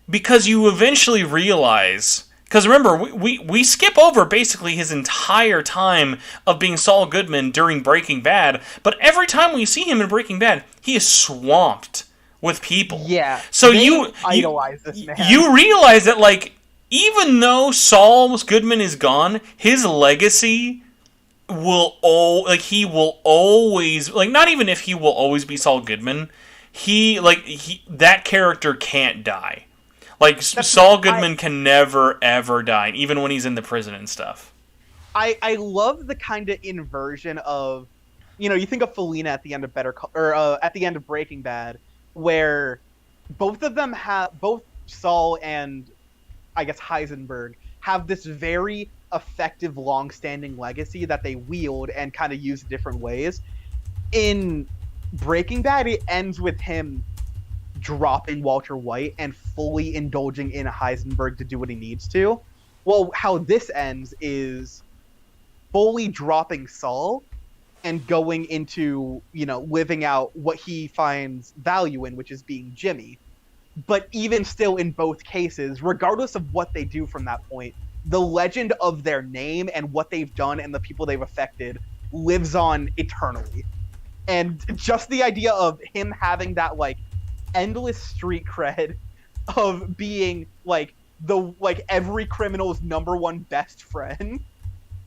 because you eventually realize... Because remember, we skip over basically his entire time of being Saul Goodman during Breaking Bad, but every time we see him in Breaking Bad, he is swamped with people. Yeah. So you idolize this man. You realize that, like, even though Saul Goodman is gone, his legacy he will always, like, not even if he will always be Saul Goodman, that character can't die. Like, Saul Goodman can never ever die, even when he's in the prison and stuff. I love the kind of inversion of, you think of Felina at the end of at the end of Breaking Bad, where both Saul and I guess Heisenberg have this very effective, long-standing legacy that they wield and kind of use different ways. In Breaking Bad, it ends with him dropping Walter White and fully indulging in Heisenberg to do what he needs to. Well, how this ends is fully dropping Saul and going into, living out what he finds value in, which is being Jimmy. But even still, in both cases, regardless of what they do from that point, the legend of their name and what they've done and the people they've affected lives on eternally. And just the idea of him having that, like, endless street cred of being, like, every criminal's number one best friend,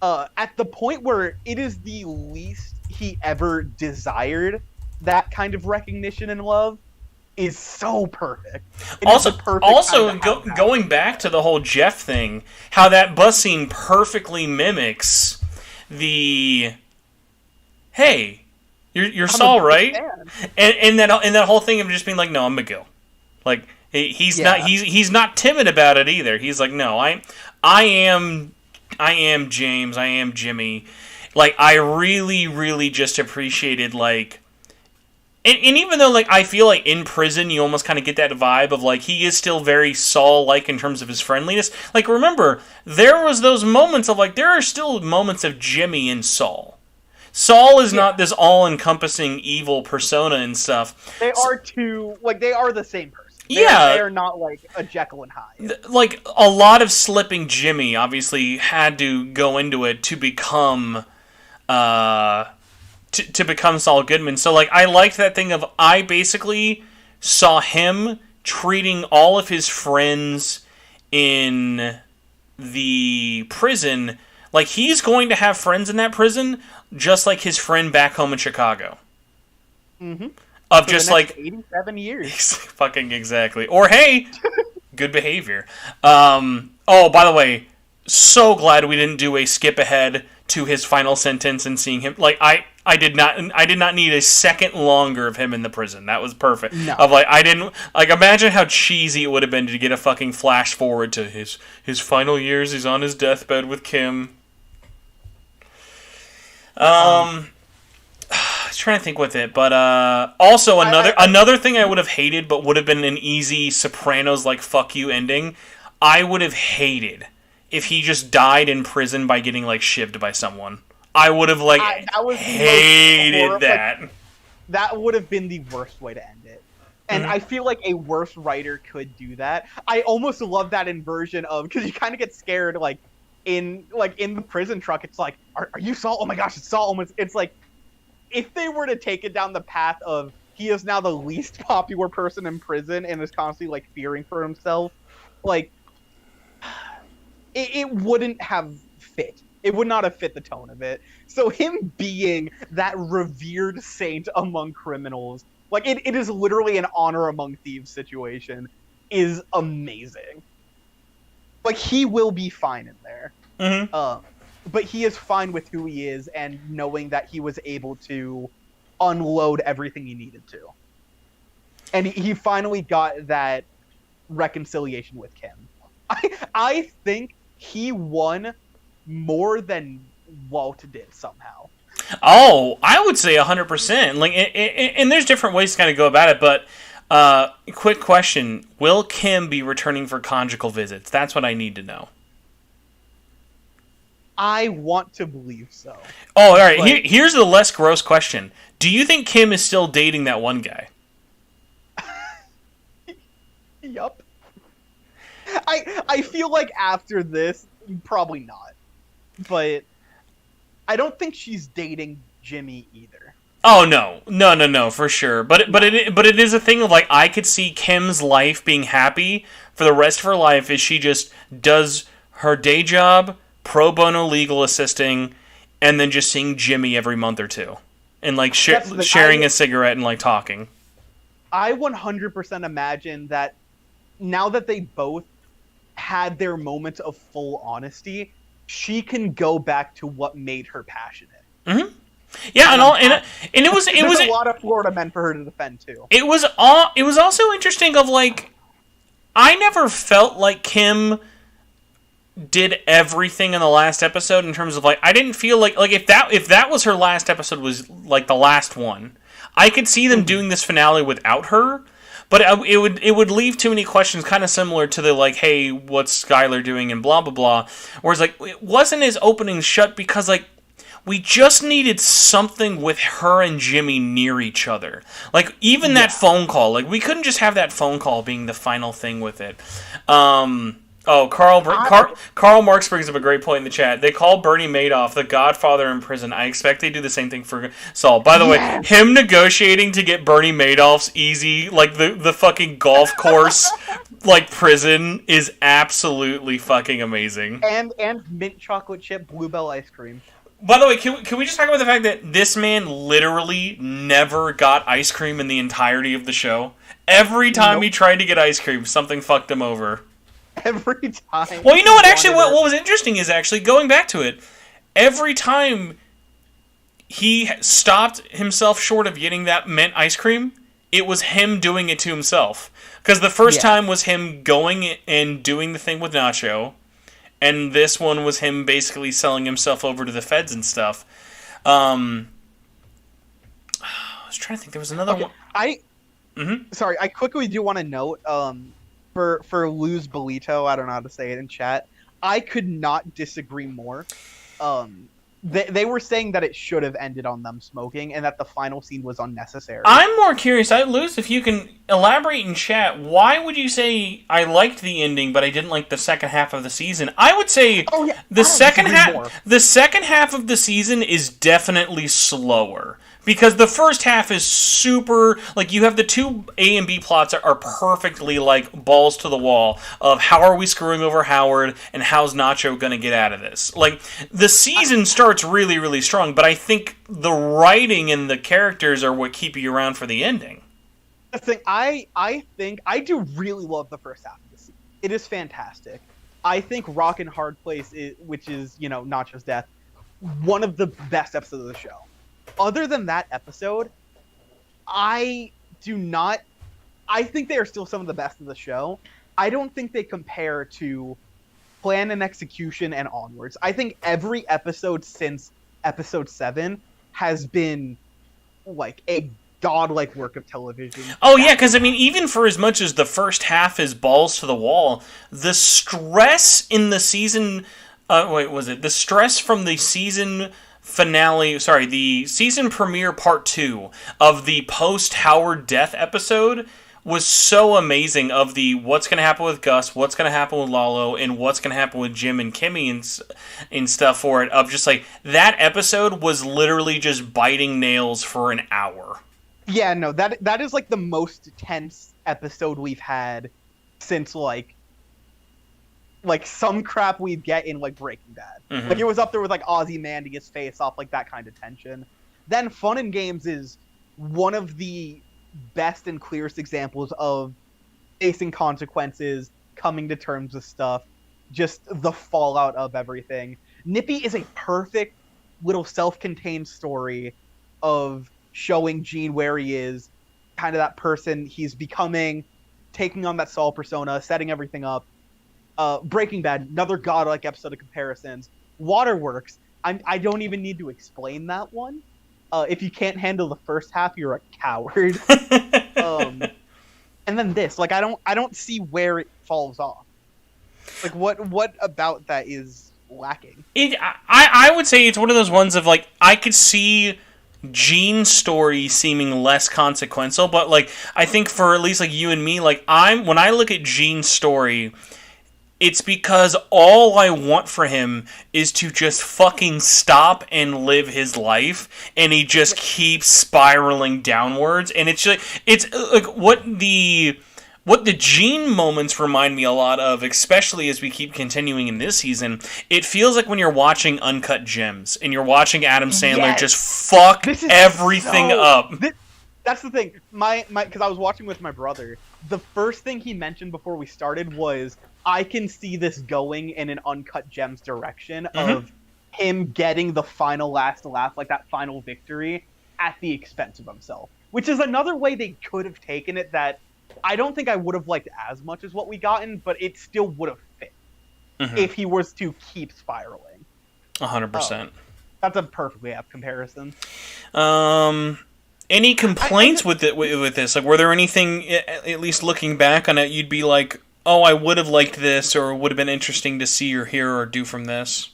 at the point where it is the least he ever desired that kind of recognition and love, is so perfect. Going back to the whole Jeff thing, how that bus scene perfectly mimics the, hey, you're Saul, right? And that whole thing of just being like, no, I'm McGill. Like, he's not timid about it either. He's like, no, I am James, I am Jimmy. Like, I really, really just appreciated, like, and even though, like, I feel like in prison you almost kind of get that vibe of, like, he is still very Saul-like in terms of his friendliness. Like, remember, there was those moments of, like, there are still moments of Jimmy in Saul. Saul is not this all-encompassing evil persona and stuff. They are the same person. They are not, like, a Jekyll and Hyde. Like, a lot of slipping Jimmy obviously had to go into it to become, to become Saul Goodman. So, like, I liked that thing of, I basically saw him treating all of his friends in the prison like he's going to have friends in that prison, just like his friend back home in Chicago. Mm-hmm. Of for just, like, 87 years. Fucking exactly. Or, hey, good behavior. Oh, by the way, so glad we didn't do a skip ahead to his final sentence and seeing him. Like, I did not need a second longer of him in the prison. That was perfect. No. Of, like, I didn't, like, imagine how cheesy it would have been to get a fucking flash forward to his final years. He's on his deathbed with Kim. I was trying to think with it, but also another thing I would have hated, but would have been an easy Sopranos like fuck you ending. I would have hated if he just died in prison by getting, like, shivved by someone. I would have, like, hated that. Like, that would have been the worst way to end it. And I feel like a worse writer could do that. I almost love that inversion of, because you kind of get scared, like in the prison truck. It's like, are you Saul? Oh my gosh, it's Saul. It's like, if they were to take it down the path of he is now the least popular person in prison and is constantly, like, fearing for himself, like, it wouldn't have fit. It would not have fit the tone of it. So him being that revered saint among criminals, like, it is literally an honor among thieves situation, is amazing. Like, he will be fine in there. Mm-hmm. But he is fine with who he is and knowing that he was able to unload everything he needed to. And he finally got that reconciliation with Kim. I think he won more than Walt did somehow. Oh, I would say 100%. Like, and there's different ways to kind of go about it, but quick question. Will Kim be returning for conjugal visits? That's what I need to know. I want to believe so. Oh, all right. But here's the less gross question. Do you think Kim is still dating that one guy? Yup. I feel like after this, probably not. But I don't think she's dating Jimmy either. Oh, no, for sure. But it is a thing of, like, I could see Kim's life being happy for the rest of her life as she just does her day job, pro bono legal assisting, and then just seeing Jimmy every month or two, and like That's sharing a cigarette and like talking. I 100% imagine that now that they both had their moments of full honesty, she can go back to what made her passionate. Mm-hmm. Yeah, and it was a lot of Florida men for her to defend too. It was also interesting of like, I never felt like Kim did everything in the last episode in terms of like, I didn't feel like if that was her last episode, was like the last one, I could see them doing this finale without her, but it would leave too many questions, kind of similar to the like, hey, what's Skylar doing and blah blah blah. Whereas like, it wasn't as opening shut because like, we just needed something with her and Jimmy near each other. Like, even that phone call. Like, we couldn't just have that phone call being the final thing with it. Carl Marx brings up a great point in the chat. They call Bernie Madoff the Godfather in prison. I expect they do the same thing for Saul. By the way, him negotiating to get Bernie Madoff's easy, like the fucking golf course, like prison, is absolutely fucking amazing. And mint chocolate chip Bluebell ice cream. By the way, can we just talk about the fact that this man literally never got ice cream in the entirety of the show? Every time he tried to get ice cream, something fucked him over. Every time. Well, you know what? Actually, what was interesting is actually going back to it. Every time he stopped himself short of getting that mint ice cream, it was him doing it to himself. Because the first time was him going and doing the thing with Nacho. And this one was him basically selling himself over to the feds and stuff. I was trying to think. There was another one. Sorry, I quickly do want to note, for Luz Bolito, I don't know how to say it in chat, I could not disagree more. They were saying that it should have ended on them smoking and that the final scene was unnecessary. I'm more curious, Luz, if you can elaborate in chat, why would you say I liked the ending but I didn't like the second half of the season? I would say the second half of the season is definitely slower. Because the first half is super, like, you have the two A and B plots are perfectly, like, balls to the wall of how are we screwing over Howard and how's Nacho going to get out of this. Like, the season starts really, really strong, but I think the writing and the characters are what keep you around for the ending. The thing, I think, I do really love the first half of the season. It is fantastic. I think Rock and Hard Place, which is, Nacho's death, one of the best episodes of the show. Other than that episode, I think they are still some of the best of the show. I don't think they compare to Plan and Execution and onwards. I think every episode since episode 7 has been like a godlike work of television. Oh yeah, because I mean, even for as much as the first half is balls to the wall, the stress in the season, the stress from the season finale, the season premiere part 2 of the post-Howard death episode was so amazing, of the what's going to happen with Gus, what's going to happen with Lalo, and what's going to happen with Jim and Kimmy and stuff for it, of just like, that episode was literally just biting nails for an hour. Yeah, no, that is like the most tense episode we've had since like some crap we'd get in like Breaking Bad. Mm-hmm. Like, it was up there with like Ozymandias face off, like that kind of tension. Then Fun and Games is one of the best and clearest examples of facing consequences, coming to terms with stuff, just the fallout of everything. Nippy is a perfect little self-contained story of showing Gene where he is, kind of that person he's becoming, taking on that Saul persona, setting everything up. Breaking Bad, another godlike episode of comparisons. Waterworks, I don't even need to explain that one. If you can't handle the first half, you're a coward. And then this, like, I don't see where it falls off. Like, what about that is lacking? I would say it's one of those ones of like, I could see Gene's story seeming less consequential, but like, I think for at least like you and me, like, when I look at Gene's story, it's because all I want for him is to just fucking stop and live his life, and he just keeps spiraling downwards. And it's like, what What the Gene moments remind me a lot of, especially as we keep continuing in this season, it feels like when you're watching Uncut Gems and you're watching Adam Sandler just fuck everything up. That's the thing. Because I was watching with my brother. The first thing he mentioned before we started was, I can see this going in an Uncut Gems direction of him getting the final last laugh, like that final victory, at the expense of himself. Which is another way they could have taken it that I don't think I would have liked as much as what we gotten, but it still would have fit if he was to keep spiraling. 100%. That's a perfectly apt comparison. Any complaints with this? Like, were there anything, at least looking back on it, you'd be like, oh, I would have liked this, or would have been interesting to see or hear or do from this?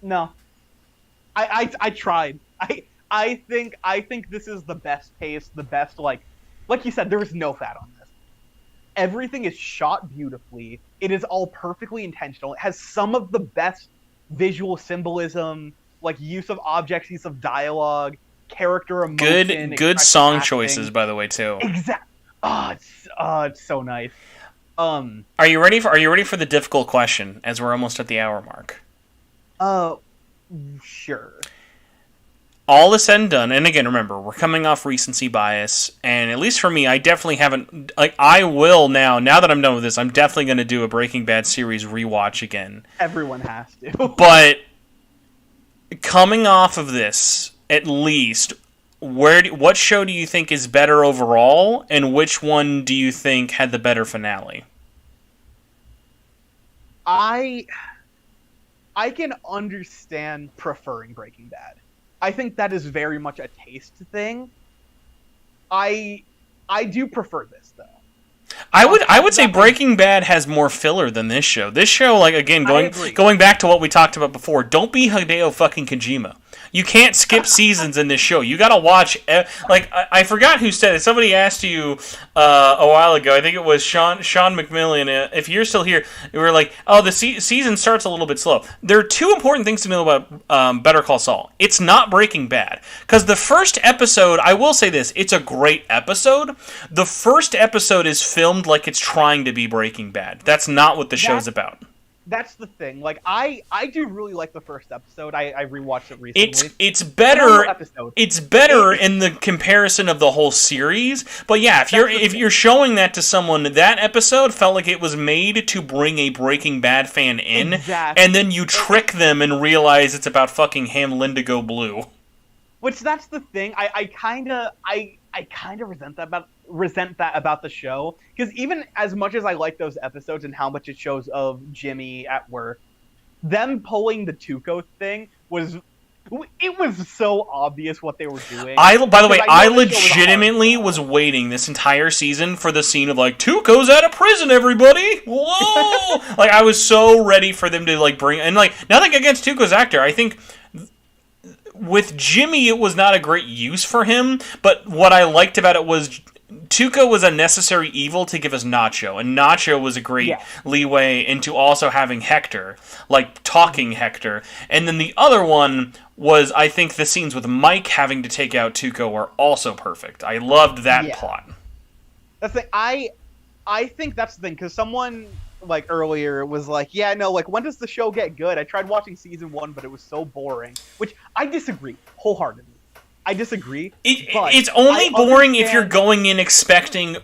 No. I tried. I think this is the best pace, the best, like you said, there is no fat on this. Everything is shot beautifully. It is all perfectly intentional. It has some of the best visual symbolism, like use of objects, use of dialogue, character emotion. Good song choices, by the way, too. Exactly. It's so nice. Are you ready for the difficult question, as we're almost at the hour mark? Sure. All is said and done, and again, remember, we're coming off recency bias, and at least for me, I definitely haven't, like, I will now that I'm done with this, I'm definitely going to do a Breaking Bad series rewatch again. Everyone has to. But, coming off of this, at least, what show do you think is better overall, and which one do you think had the better finale? I can understand preferring Breaking Bad. I think that is very much a taste thing. I do prefer this, though. I would say Breaking Bad has more filler than this show. This show, like, again, going back to what we talked about before, don't be Hideo fucking Kojima. You can't skip seasons in this show. You gotta watch. I forgot who said it. Somebody asked you a while ago. I think it was Sean McMillan. If you're still here, we were like, "Oh, the season starts a little bit slow." There are two important things to know about Better Call Saul. It's not Breaking Bad, because the first episode, I will say this, it's a great episode. The first episode is filmed like it's trying to be Breaking Bad. That's not what the show's about. That's the thing. Like, I do really like the first episode. I rewatched it recently. It's better. It's better in the comparison of the whole series. But yeah, if you're showing that to someone, that episode felt like it was made to bring a Breaking Bad fan in, and then you trick them and realize it's about fucking Hamlindigo Blue. Which, that's the thing. I kind of resent that about the show, because even as much as I like those episodes and how much it shows of Jimmy at work, them pulling the Tuco thing was so obvious what they were doing. By the way, I legitimately was waiting this entire season for the scene of, like, Tuco's out of prison, everybody! Whoa! Like, I was so ready for them to, like, bring, and, like, nothing against Tuco's actor. I think with Jimmy, it was not a great use for him, but what I liked about it was Tuco was a necessary evil to give us Nacho, and Nacho was a great leeway into also having Hector, like talking Hector. And then the other one was, I think, the scenes with Mike having to take out Tuco were also perfect. I loved that plot. That's the thing. I think that's the thing, because someone, like, earlier was like, yeah, no, like, when does the show get good? I tried watching season 1, but it was so boring. Which, I disagree wholeheartedly. I disagree. It's only boring if you're going in expecting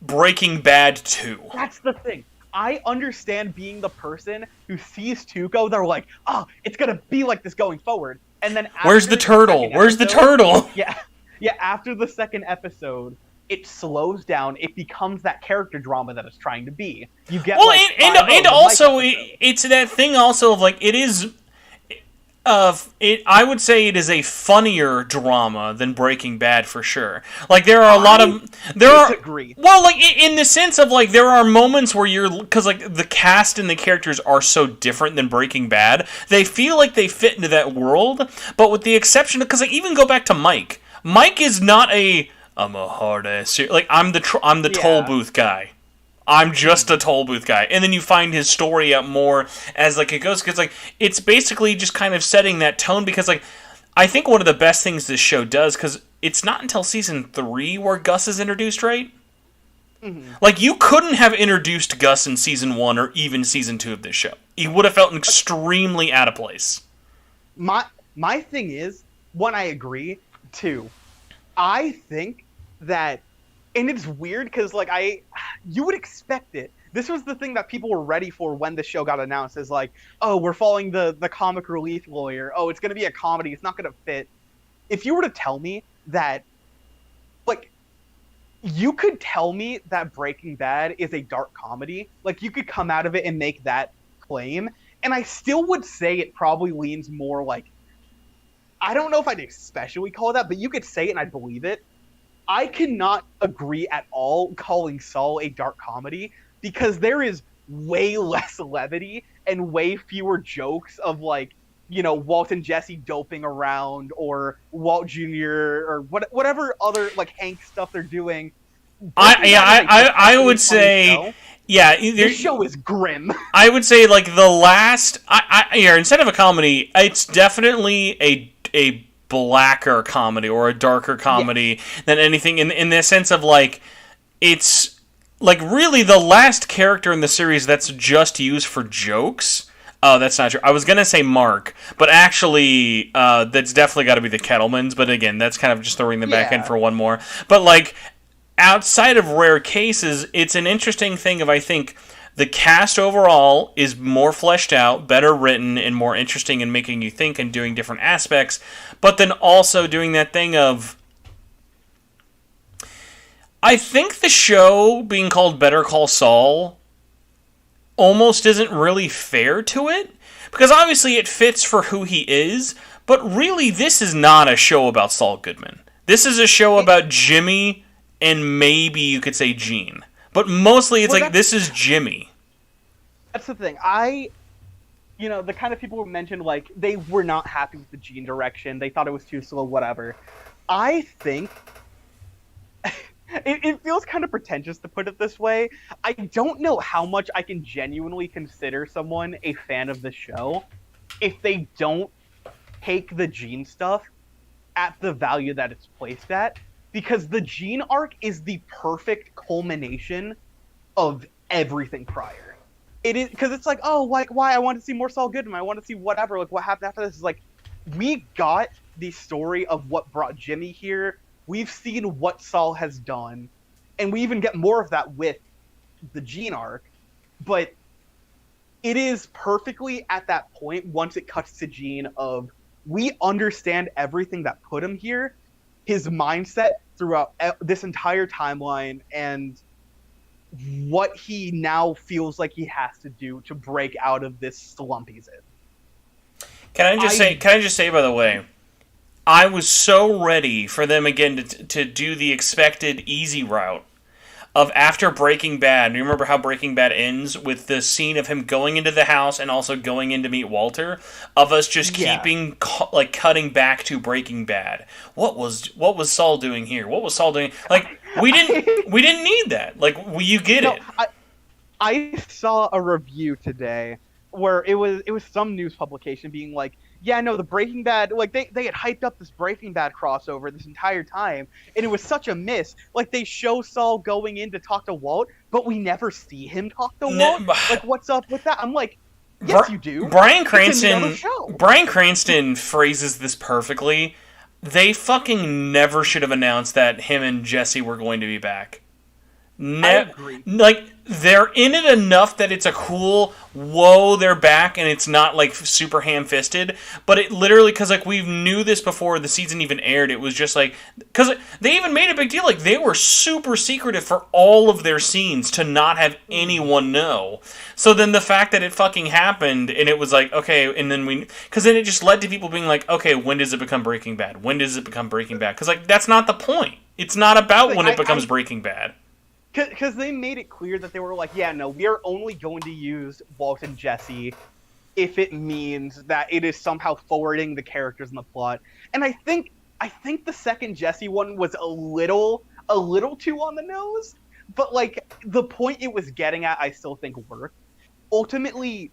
Breaking Bad 2. That's the thing. I understand being the person who sees Tuco, they're like, oh, it's going to be like this going forward. And then where's the turtle? Where's the turtle? Yeah, after the second episode, it slows down. It becomes that character drama that it's trying to be. You get and also it's that thing also of, like, it is. I would say it is a funnier drama than Breaking Bad for sure. Like, there are a lot of disagree. Well, like, in the sense of, like, there are moments where because, like, the cast and the characters are so different than Breaking Bad, they feel like they fit into that world. But with the exception of, because, like, even go back to Mike. Mike is not I'm a hard ass. Like, I'm the toll booth guy. I'm just a toll booth guy. And then you find his story out more as, like, it goes, because, like, it's basically just kind of setting that tone, because, like, I think one of the best things this show does, because it's not until season 3 where Gus is introduced, right? Mm-hmm. Like, you couldn't have introduced Gus in season 1 or even season 2 of this show. He would have felt extremely out of place. My thing is, one, I agree. Two, I think that, and it's weird because like you would expect it. This was the thing that people were ready for when the show got announced. Is like, oh, we're following the comic relief lawyer. Oh, it's gonna be a comedy. It's not gonna fit. If you were to tell me that, like, you could tell me that Breaking Bad is a dark comedy, like you could come out of it and make that claim, and I still would say it probably leans more like, I don't know if I'd especially call it that, but you could say it and I'd believe it. I cannot agree at all calling Saul a dark comedy because there is way less levity and way fewer jokes of like, you know, Walt and Jesse doping around or Walt Jr. or whatever other like Hank stuff they're doing. I would say, yeah, this show is grim. I would say like the last, instead of a comedy, it's definitely a blacker comedy or a darker comedy than anything in the sense of like, it's like really the last character in the series that's just used for jokes. Oh, that's not true. I was going to say Mark, but actually that's definitely got to be the Kettlemans, but again, that's kind of just throwing them back in for one more. But like, outside of rare cases, it's an interesting thing of, I think, the cast overall is more fleshed out, better written, and more interesting in making you think and doing different aspects, but then also doing that thing of, I think the show being called Better Call Saul almost isn't really fair to it, because obviously it fits for who he is, but really this is not a show about Saul Goodman. This is a show about Jimmy and maybe you could say Gene. But mostly it's like, this is Jimmy. That's the thing. You know, the kind of people who mentioned, like, they were not happy with the Gene direction. They thought it was too slow, whatever. I think it feels kind of pretentious to put it this way. I don't know how much I can genuinely consider someone a fan of the show if they don't take the Gene stuff at the value that it's placed at. Because the Gene arc is the perfect culmination of everything prior. It is, because it's like, oh, like, why? I want to see more Saul Goodman. I want to see whatever. Like, what happened after this is like, we got the story of what brought Jimmy here. We've seen what Saul has done. And we even get more of that with the Gene arc. But it is perfectly at that point, once it cuts to Gene, of we understand everything that put him here, his mindset throughout this entire timeline, and what he now feels like he has to do to break out of this slump he's in. Can I just say, by the way, I was so ready for them again to do the expected easy route of after Breaking Bad. You remember how Breaking Bad ends with the scene of him going into the house and also going in to meet Walter, of us just keeping cutting back to Breaking Bad. What was Saul doing here? What was Saul doing? Like, we didn't need that. Like, you get it. I saw a review today where it was some news publication being like, yeah, no, the Breaking Bad, like, they had hyped up this Breaking Bad crossover this entire time, and it was such a miss. Like, they show Saul going in to talk to Walt, but we never see him talk to Walt. Like, what's up with that? I'm like, yes, you do. Bryan Cranston phrases this perfectly. They fucking never should have announced that him and Jesse were going to be back. I agree. Like, they're in it enough that it's a cool, whoa, they're back, and it's not, like, super ham-fisted, but it literally, because, like, we knew this before the season even aired, it was just, like, because they even made a big deal, like, they were super secretive for all of their scenes to not have anyone know. So then the fact that it fucking happened, and it was like, okay, and then because then it just led to people being like, okay, when does it become Breaking Bad? When does it become Breaking Bad? Because, like, that's not the point. It's not about when it becomes Breaking Bad. Because they made it clear that they were like, yeah, no, we are only going to use Walt and Jesse if it means that it is somehow forwarding the characters in the plot. And I think the second Jesse one was a little too on the nose, but like the point it was getting at, I still think worked. Ultimately,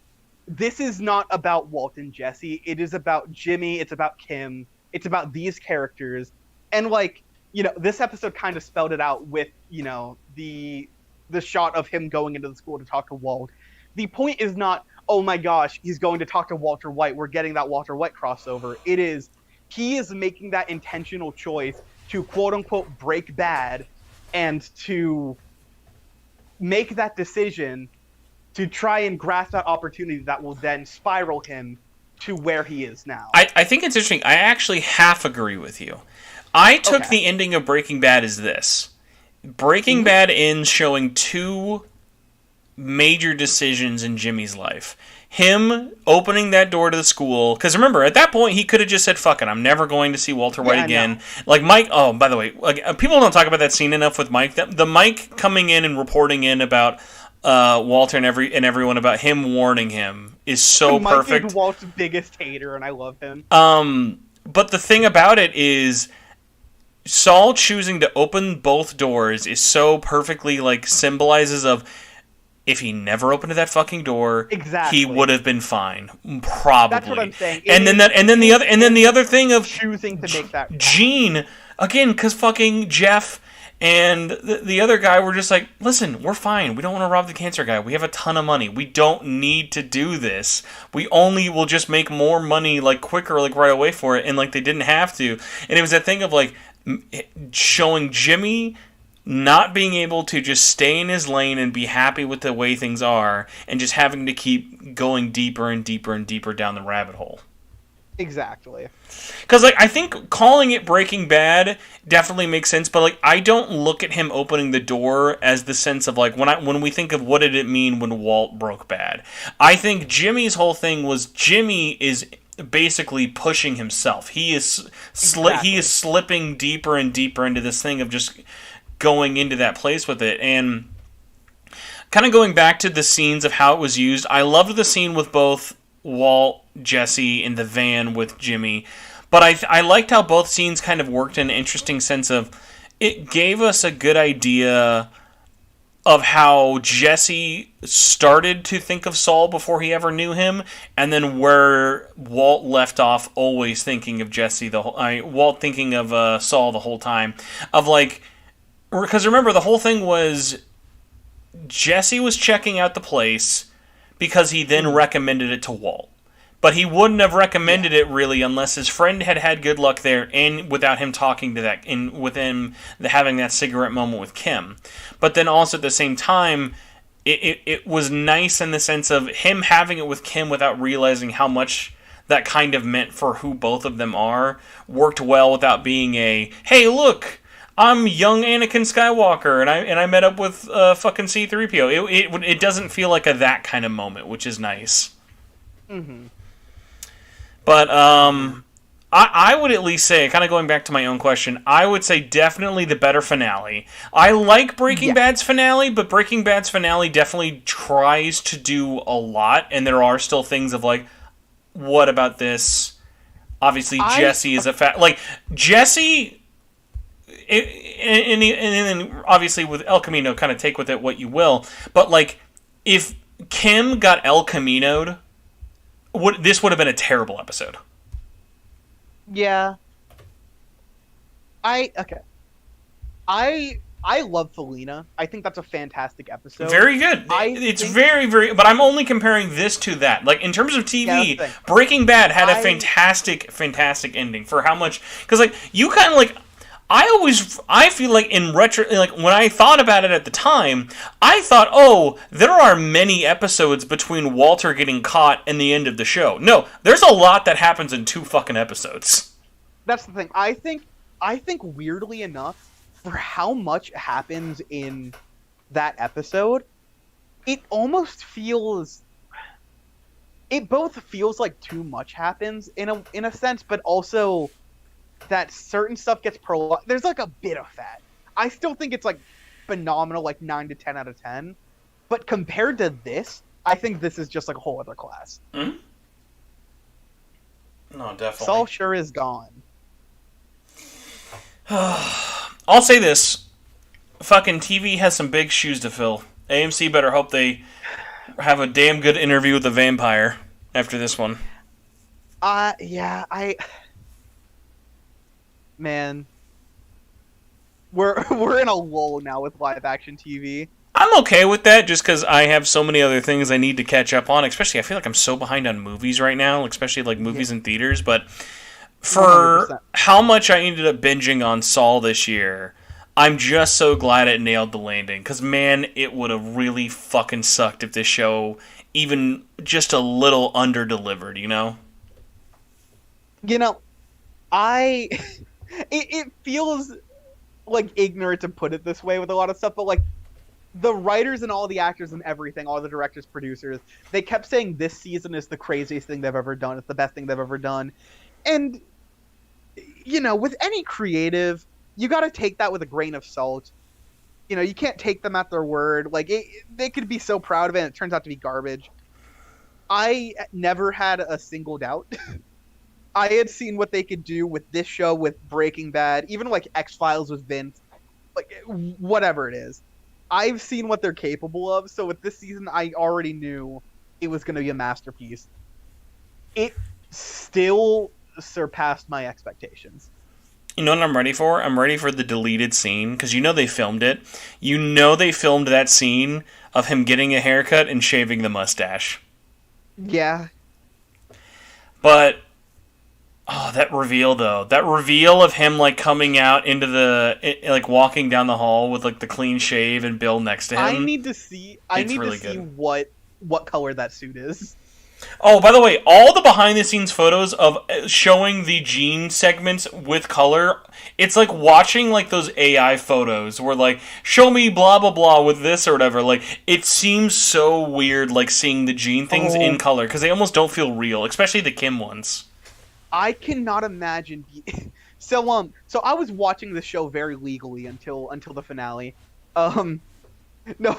this is not about Walt and Jesse. It is about Jimmy. It's about Kim. It's about these characters. And like, you know, this episode kind of spelled it out with, you know, the the shot of him going into the school to talk to Walt. The point is not, oh my gosh, he's going to talk to Walter White. We're getting that Walter White crossover. It is, he is making that intentional choice to quote unquote break bad and to make that decision to try and grasp that opportunity that will then spiral him to where he is now. I think it's interesting. I actually half agree with you. I took the ending of Breaking Bad as this. Breaking Bad ends showing two major decisions in Jimmy's life. Him opening that door to the school, because remember, at that point, he could have just said, fuck it, I'm never going to see Walter White again. Like, Mike, oh, by the way, like people don't talk about that scene enough with Mike. The Mike coming in and reporting in about Walter and everyone about him warning him is so perfect. Mike is Walt's biggest hater, and I love him. But the thing about it is, Saul choosing to open both doors is so perfectly, like, symbolizes of, if he never opened that fucking door, he would have been fine, probably. That's what I'm saying. And then the other thing of choosing to make that Gene again, because fucking Jeff and the other guy were just like, listen, we're fine. We don't want to rob the cancer guy. We have a ton of money. We don't need to do this. We only will just make more money, like, quicker, like, right away for it. And, like, they didn't have to. And it was that thing of, like, showing Jimmy not being able to just stay in his lane and be happy with the way things are, and just having to keep going deeper and deeper and deeper down the rabbit hole. Exactly. Because, like, I think calling it Breaking Bad definitely makes sense, but, like, I don't look at him opening the door as the sense of, like, when we think of what did it mean when Walt broke bad. I think Jimmy's whole thing was Jimmy is basically pushing himself. He is he is slipping deeper and deeper into this thing of just going into that place with it. And kind of going back to the scenes of how it was used, I loved the scene with both Walt, Jesse in the van with Jimmy, but I liked how both scenes kind of worked in an interesting sense of, it gave us a good idea of how Jesse started to think of Saul before he ever knew him, and then where Walt left off always thinking of Jesse, Walt thinking of Saul the whole time, of, like, because remember, the whole thing was Jesse was checking out the place because he then recommended it to Walt. But he wouldn't have recommended it really unless his friend had had good luck there, and without him talking to that, and with him having that cigarette moment with Kim. But then also at the same time, it was nice in the sense of him having it with Kim without realizing how much that kind of meant for who both of them are. Worked well without being a, hey, look, I'm young Anakin Skywalker, and I met up with fucking C-3PO. It doesn't feel like that kind of moment, which is nice. Mm-hmm. But I would at least say, kind of going back to my own question, I would say definitely the better finale. I like Breaking Bad's finale, but Breaking Bad's finale definitely tries to do a lot, and there are still things of, like, what about this? Obviously, Jesse is a like, Jesse... And obviously with El Camino, kind of take with it what you will, but, like, if Kim got El Camino'd, this would have been a terrible episode. Yeah. I love Felina. I think that's a fantastic episode. Very good. Very, very... But I'm only comparing this to that. Like, in terms of TV, Breaking Bad had a fantastic, fantastic ending for how much... Because, like, you kind of, like... I feel like in retro, like when I thought about it at the time, I thought, oh, there are many episodes between Walter getting caught and the end of the show. No, there's a lot that happens in 2 fucking episodes. That's the thing. I think weirdly enough, for how much happens in that episode, it almost feels... It both feels like too much happens in a sense, but also... that certain stuff gets prolonged. There's, like, a bit of that. I still think it's, like, phenomenal, like 9 to 10 out of 10. But compared to this, I think this is just, like, a whole other class. Mm-hmm. No, definitely. Saul sure is gone. I'll say this. Fucking TV has some big shoes to fill. AMC better hope they have a damn good interview with the vampire after this one. Man, we're in a lull now with live action TV. I'm okay with that just because I have so many other things I need to catch up on. Especially, I feel like I'm so behind on movies right now, especially like movies in theaters. But for 100%. how much I ended up binging on Saul this year, I'm just so glad it nailed the landing. Because, man, it would have really fucking sucked if this show even just a little under-delivered, you know? You know, I it feels like ignorant to put it this way with a lot of stuff, but like the writers and all the actors and everything, all the directors, producers, they kept saying this season is the craziest thing they've ever done. It's the best thing they've ever done. And you know, with any creative, you got to take that with a grain of salt. You know, you can't take them at their word. Like they could be so proud of it, and it turns out to be garbage. I never had a single doubt. I had seen what they could do with this show, with Breaking Bad, even like X-Files with Vince, like whatever it is. I've seen what they're capable of, so with this season, I already knew it was going to be a masterpiece. It still surpassed my expectations. You know what I'm ready for? I'm ready for the deleted scene, because you know they filmed it. You know they filmed that scene of him getting a haircut and shaving the mustache. Yeah. But... oh, that reveal, though. That reveal of him, like, coming out into the... like, walking down the hall with, like, the clean shave and Bill next to him. I need to see what color that suit is. Oh, by the way, all the behind-the-scenes photos of showing the Gene segments with color, it's like watching, like, those AI photos where, like, show me blah, blah, blah with this or whatever. Like, it seems so weird, like, seeing the Gene things in color, because they almost don't feel real, especially the Kim ones. I cannot imagine. So I was watching the show very legally until the finale. No,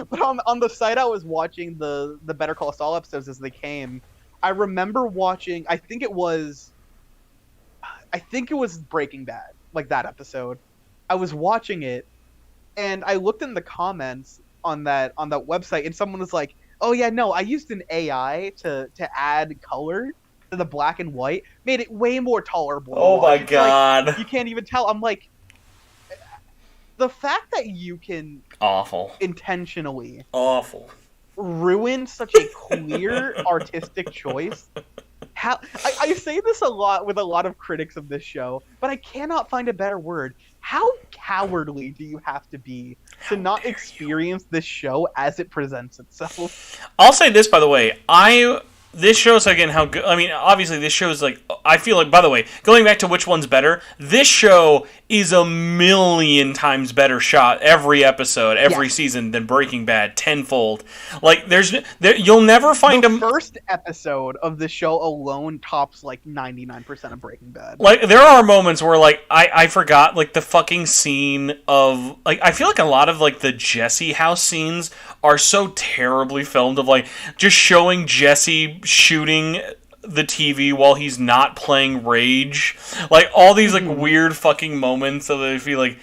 but on the site I was watching the Better Call Saul episodes as they came. I remember watching. I think it was Breaking Bad, like that episode. I was watching it, and I looked in the comments on that website, and someone was like, "Oh yeah, no, I used an AI to add color to the black and white, made it way more tolerable." Oh my god! Like, you can't even tell. I'm like, the fact that you can intentionally ruin such a clear artistic choice. How I say this a lot with a lot of critics of this show, but I cannot find a better word. How cowardly do you have to be to not experience this show as it presents itself? I'll say this, by the way. This shows, again, how good... I mean, obviously, this shows, like... I feel like, by the way, going back to which one's better, this show is a million times better shot every episode, every season than Breaking Bad, tenfold. Like, you'll never find the first episode of the show alone tops, like, 99% of Breaking Bad. Like, there are moments where, like, I forgot, like, the fucking scene of... Like, I feel like a lot of, like, the Jesse house scenes are so terribly filmed of, like, just showing Jesse shooting the TV while he's not playing Rage. Like, all these, like, weird fucking moments so that I feel like...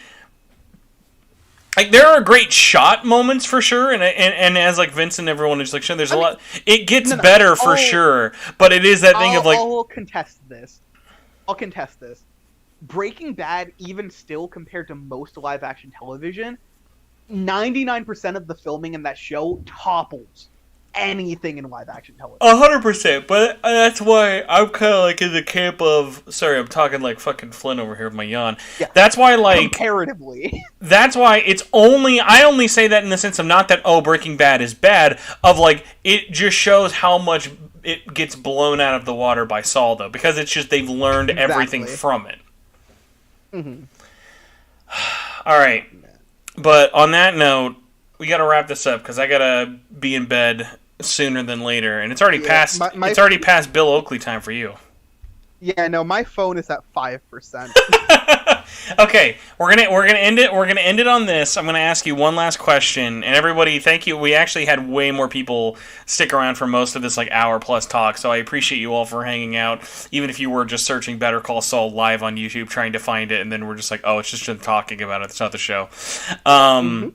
Like, there are great shot moments for sure, and as, like, Vince and everyone is like, sure, there's a lot... It gets better for sure, but it is that thing of, like... I'll contest this. Breaking Bad, even still compared to most live-action television, 99% of the filming in that show topples anything in live-action television. 100%, but that's why I'm kind of like in the camp of... Sorry, I'm talking like fucking Flynn over here with my yawn. Yeah. That's why, like... Comparatively. That's why it's only... I only say that in the sense of not that, oh, Breaking Bad is bad, of like, it just shows how much it gets blown out of the water by Saul, though, because it's just they've learned everything from it. Mm-hmm. All right. But on that note, we got to wrap this up because I got to be in bed sooner than later, and it's already past. It's already past Bill Oakley time for you. Yeah, no, my phone is at 5%. Okay, we're gonna end it. We're gonna end it on this. I'm gonna ask you one last question, and everybody, thank you. We actually had way more people stick around for most of this like hour plus talk, so I appreciate you all for hanging out. Even if you were just searching Better Call Saul live on YouTube, trying to find it, and then we're just like, oh, it's just them talking about it. It's not the show. And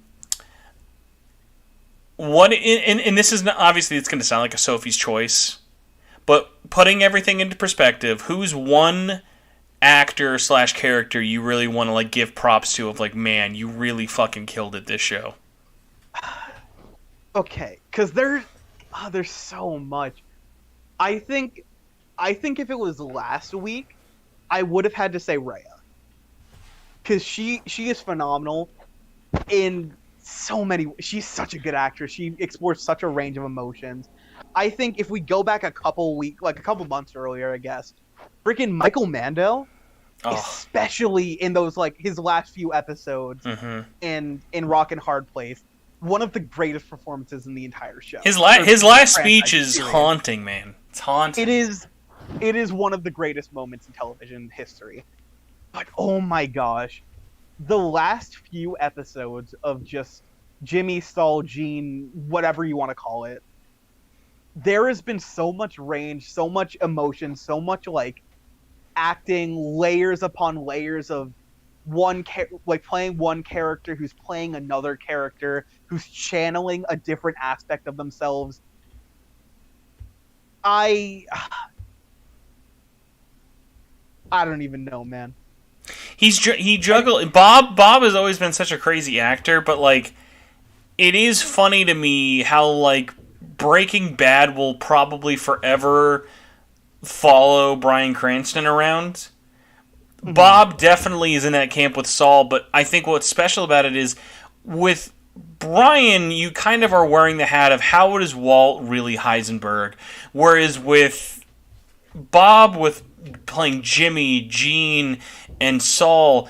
this is not, obviously it's going to sound like a Sophie's Choice, but putting everything into perspective, who's one actor / character you really want to like give props to of like, man, you really fucking killed it this show? Okay, because there's so much. I think if it was last week, I would have had to say Rhea, because she is phenomenal in so many. She's such a good actress. She explores such a range of emotions. I think if we go back a couple months earlier, I guess, freaking Michael Mando, especially in those like his last few episodes in Rock and Hard Place, one of the greatest performances in the entire show. His last speech is haunting, man. It's haunting. It is one of the greatest moments in television history. But oh my gosh, the last few episodes of just Jimmy, Saul, Gene, whatever you want to call it, there has been so much range, so much emotion, so much like acting, layers upon layers of playing one character who's playing another character, who's channeling a different aspect of themselves. I don't even know, man. He juggled. Bob has always been such a crazy actor, but like, it is funny to me how like Breaking Bad will probably forever follow Bryan Cranston around. Mm-hmm. Bob definitely is in that camp with Saul, but I think what's special about it is with Bryan, you kind of are wearing the hat of how is Walt really Heisenberg, whereas with Bob, with playing Jimmy, Gene, and Saul,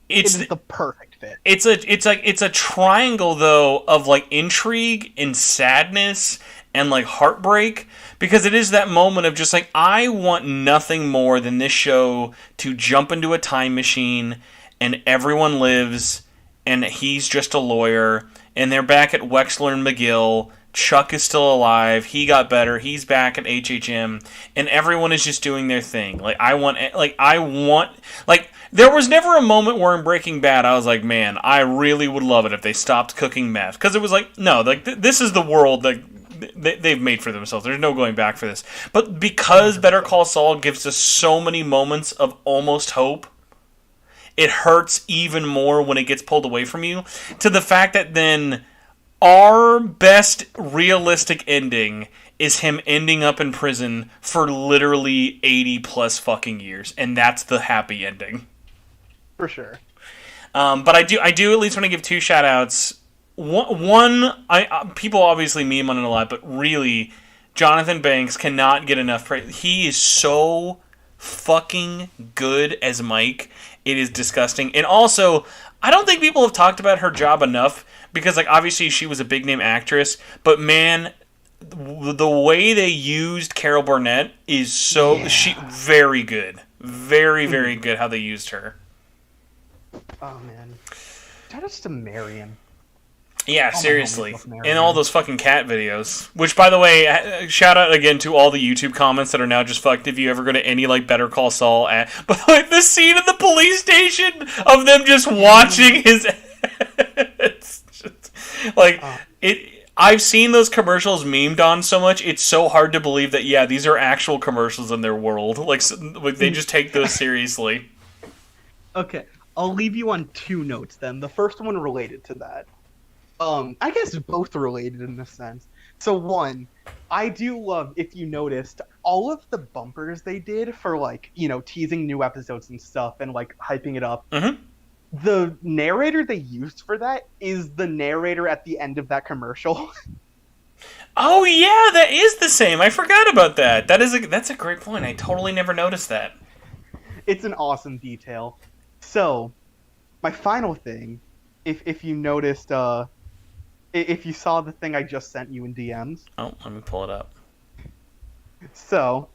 it is the perfect fit. It's a triangle though of like intrigue and sadness and like heartbreak, because it is that moment of just like, I want nothing more than this show to jump into a time machine and everyone lives and he's just a lawyer and they're back at Wexler and McGill. Chuck is still alive. He got better. He's back at HHM, and everyone is just doing their thing. There was never a moment where in Breaking Bad I was like, man, I really would love it if they stopped cooking meth, because it was like, no, like this is the world that they've made for themselves. There's no going back for this. But because Better Call Saul gives us so many moments of almost hope, it hurts even more when it gets pulled away from you. To the fact that then our best realistic ending is him ending up in prison for literally 80 plus fucking years, and that's the happy ending. For sure. But I do at least want to give two shout outs. One, people obviously meme on it a lot, but really, Jonathan Banks cannot get enough praise. He is so fucking good as Mike. It is disgusting. And also, I don't think people have talked about her job enough, because like obviously she was a big name actress, but man, the way they used Carol Burnett is she very good. Very, very good how they used her. Oh man. Shout outs to Marion. Yeah, seriously. And all those fucking cat videos. Which, by the way, shout out again to all the YouTube comments that are now just fucked if you ever go to any, like, Better Call Saul ad. But, like, the scene at the police station of them just watching his... it's just... Like, I've seen those commercials memed on so much, it's so hard to believe that, yeah, these are actual commercials in their world. Like they just take those seriously. Okay, I'll leave you on two notes, then. The first one related to that. I guess both related in a sense. So one, I do love, if you noticed, all of the bumpers they did for, like, you know, teasing new episodes and stuff and, like, hyping it up. Mm-hmm. The narrator they used for that is the narrator at the end of that commercial. Oh yeah, that is the same. I forgot about that. That's a great point. I totally never noticed that. It's an awesome detail. So, my final thing, if you noticed, if you saw the thing I just sent you in DMs. Oh, let me pull it up. So.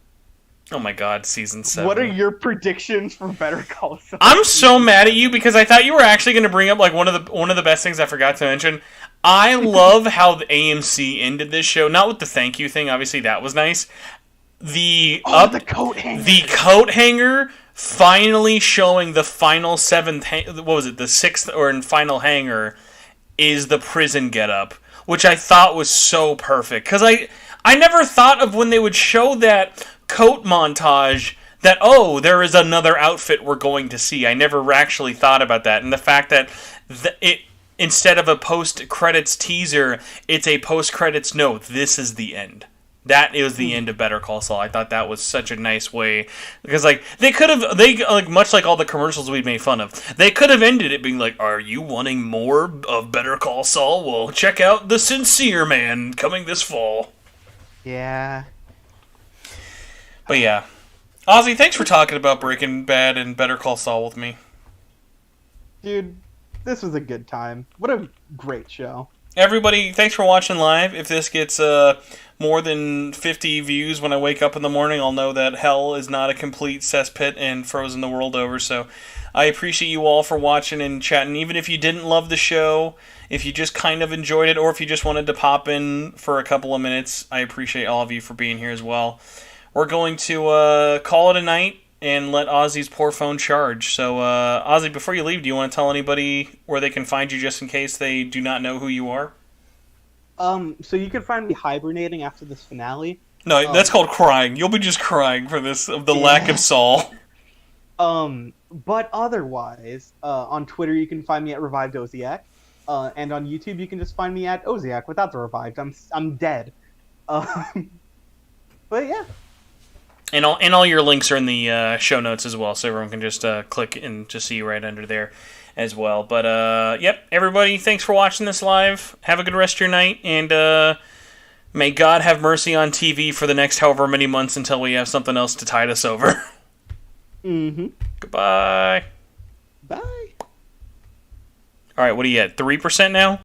Oh my god, season 7. What are your predictions for Better Call Saul? I'm so mad at you because I thought you were actually going to bring up like one of the best things I forgot to mention. I love how the AMC ended this show. Not with the thank you thing, obviously that was nice. The coat hanger. The coat hanger finally showing the final the sixth or final hanger is the prison getup, which I thought was so perfect because I never thought of when they would show that coat montage that, oh, there is another outfit we're going to see. I never actually thought about that. And the fact that instead of a post-credits teaser, it's a post-credits no, this is the end. That is the end of Better Call Saul. I thought that was such a nice way, because like they like much like all the commercials we'd made fun of, they could have ended it being like, "Are you wanting more of Better Call Saul? Well, check out The Sincere Man coming this fall." Yeah. But yeah, Ozzy, thanks for talking about Breaking Bad and Better Call Saul with me. Dude, this was a good time. What a great show. Everybody, thanks for watching live. If this gets more than 50 views when I wake up in the morning, I'll know that hell is not a complete cesspit and frozen the world over. So I appreciate you all for watching and chatting. Even if you didn't love the show, if you just kind of enjoyed it, or if you just wanted to pop in for a couple of minutes, I appreciate all of you for being here as well. We're going to call it a night and let Ozzy's poor phone charge. So, Ozzy, before you leave, do you want to tell anybody where they can find you just in case they do not know who you are? So you can find me hibernating after this finale. No, that's called crying. You'll be just crying for this, of the lack of Saul. But otherwise, on Twitter you can find me at Revived Oziak. And on YouTube you can just find me at Oziak without the revived. I'm dead. But yeah. And all your links are in the show notes as well, so everyone can just click and just see you right under there as well. But, yep, everybody, thanks for watching this live. Have a good rest of your night, and may God have mercy on TV for the next however many months until we have something else to tide us over. Mm-hmm. Goodbye. Bye. All right, what are you at, 3% now?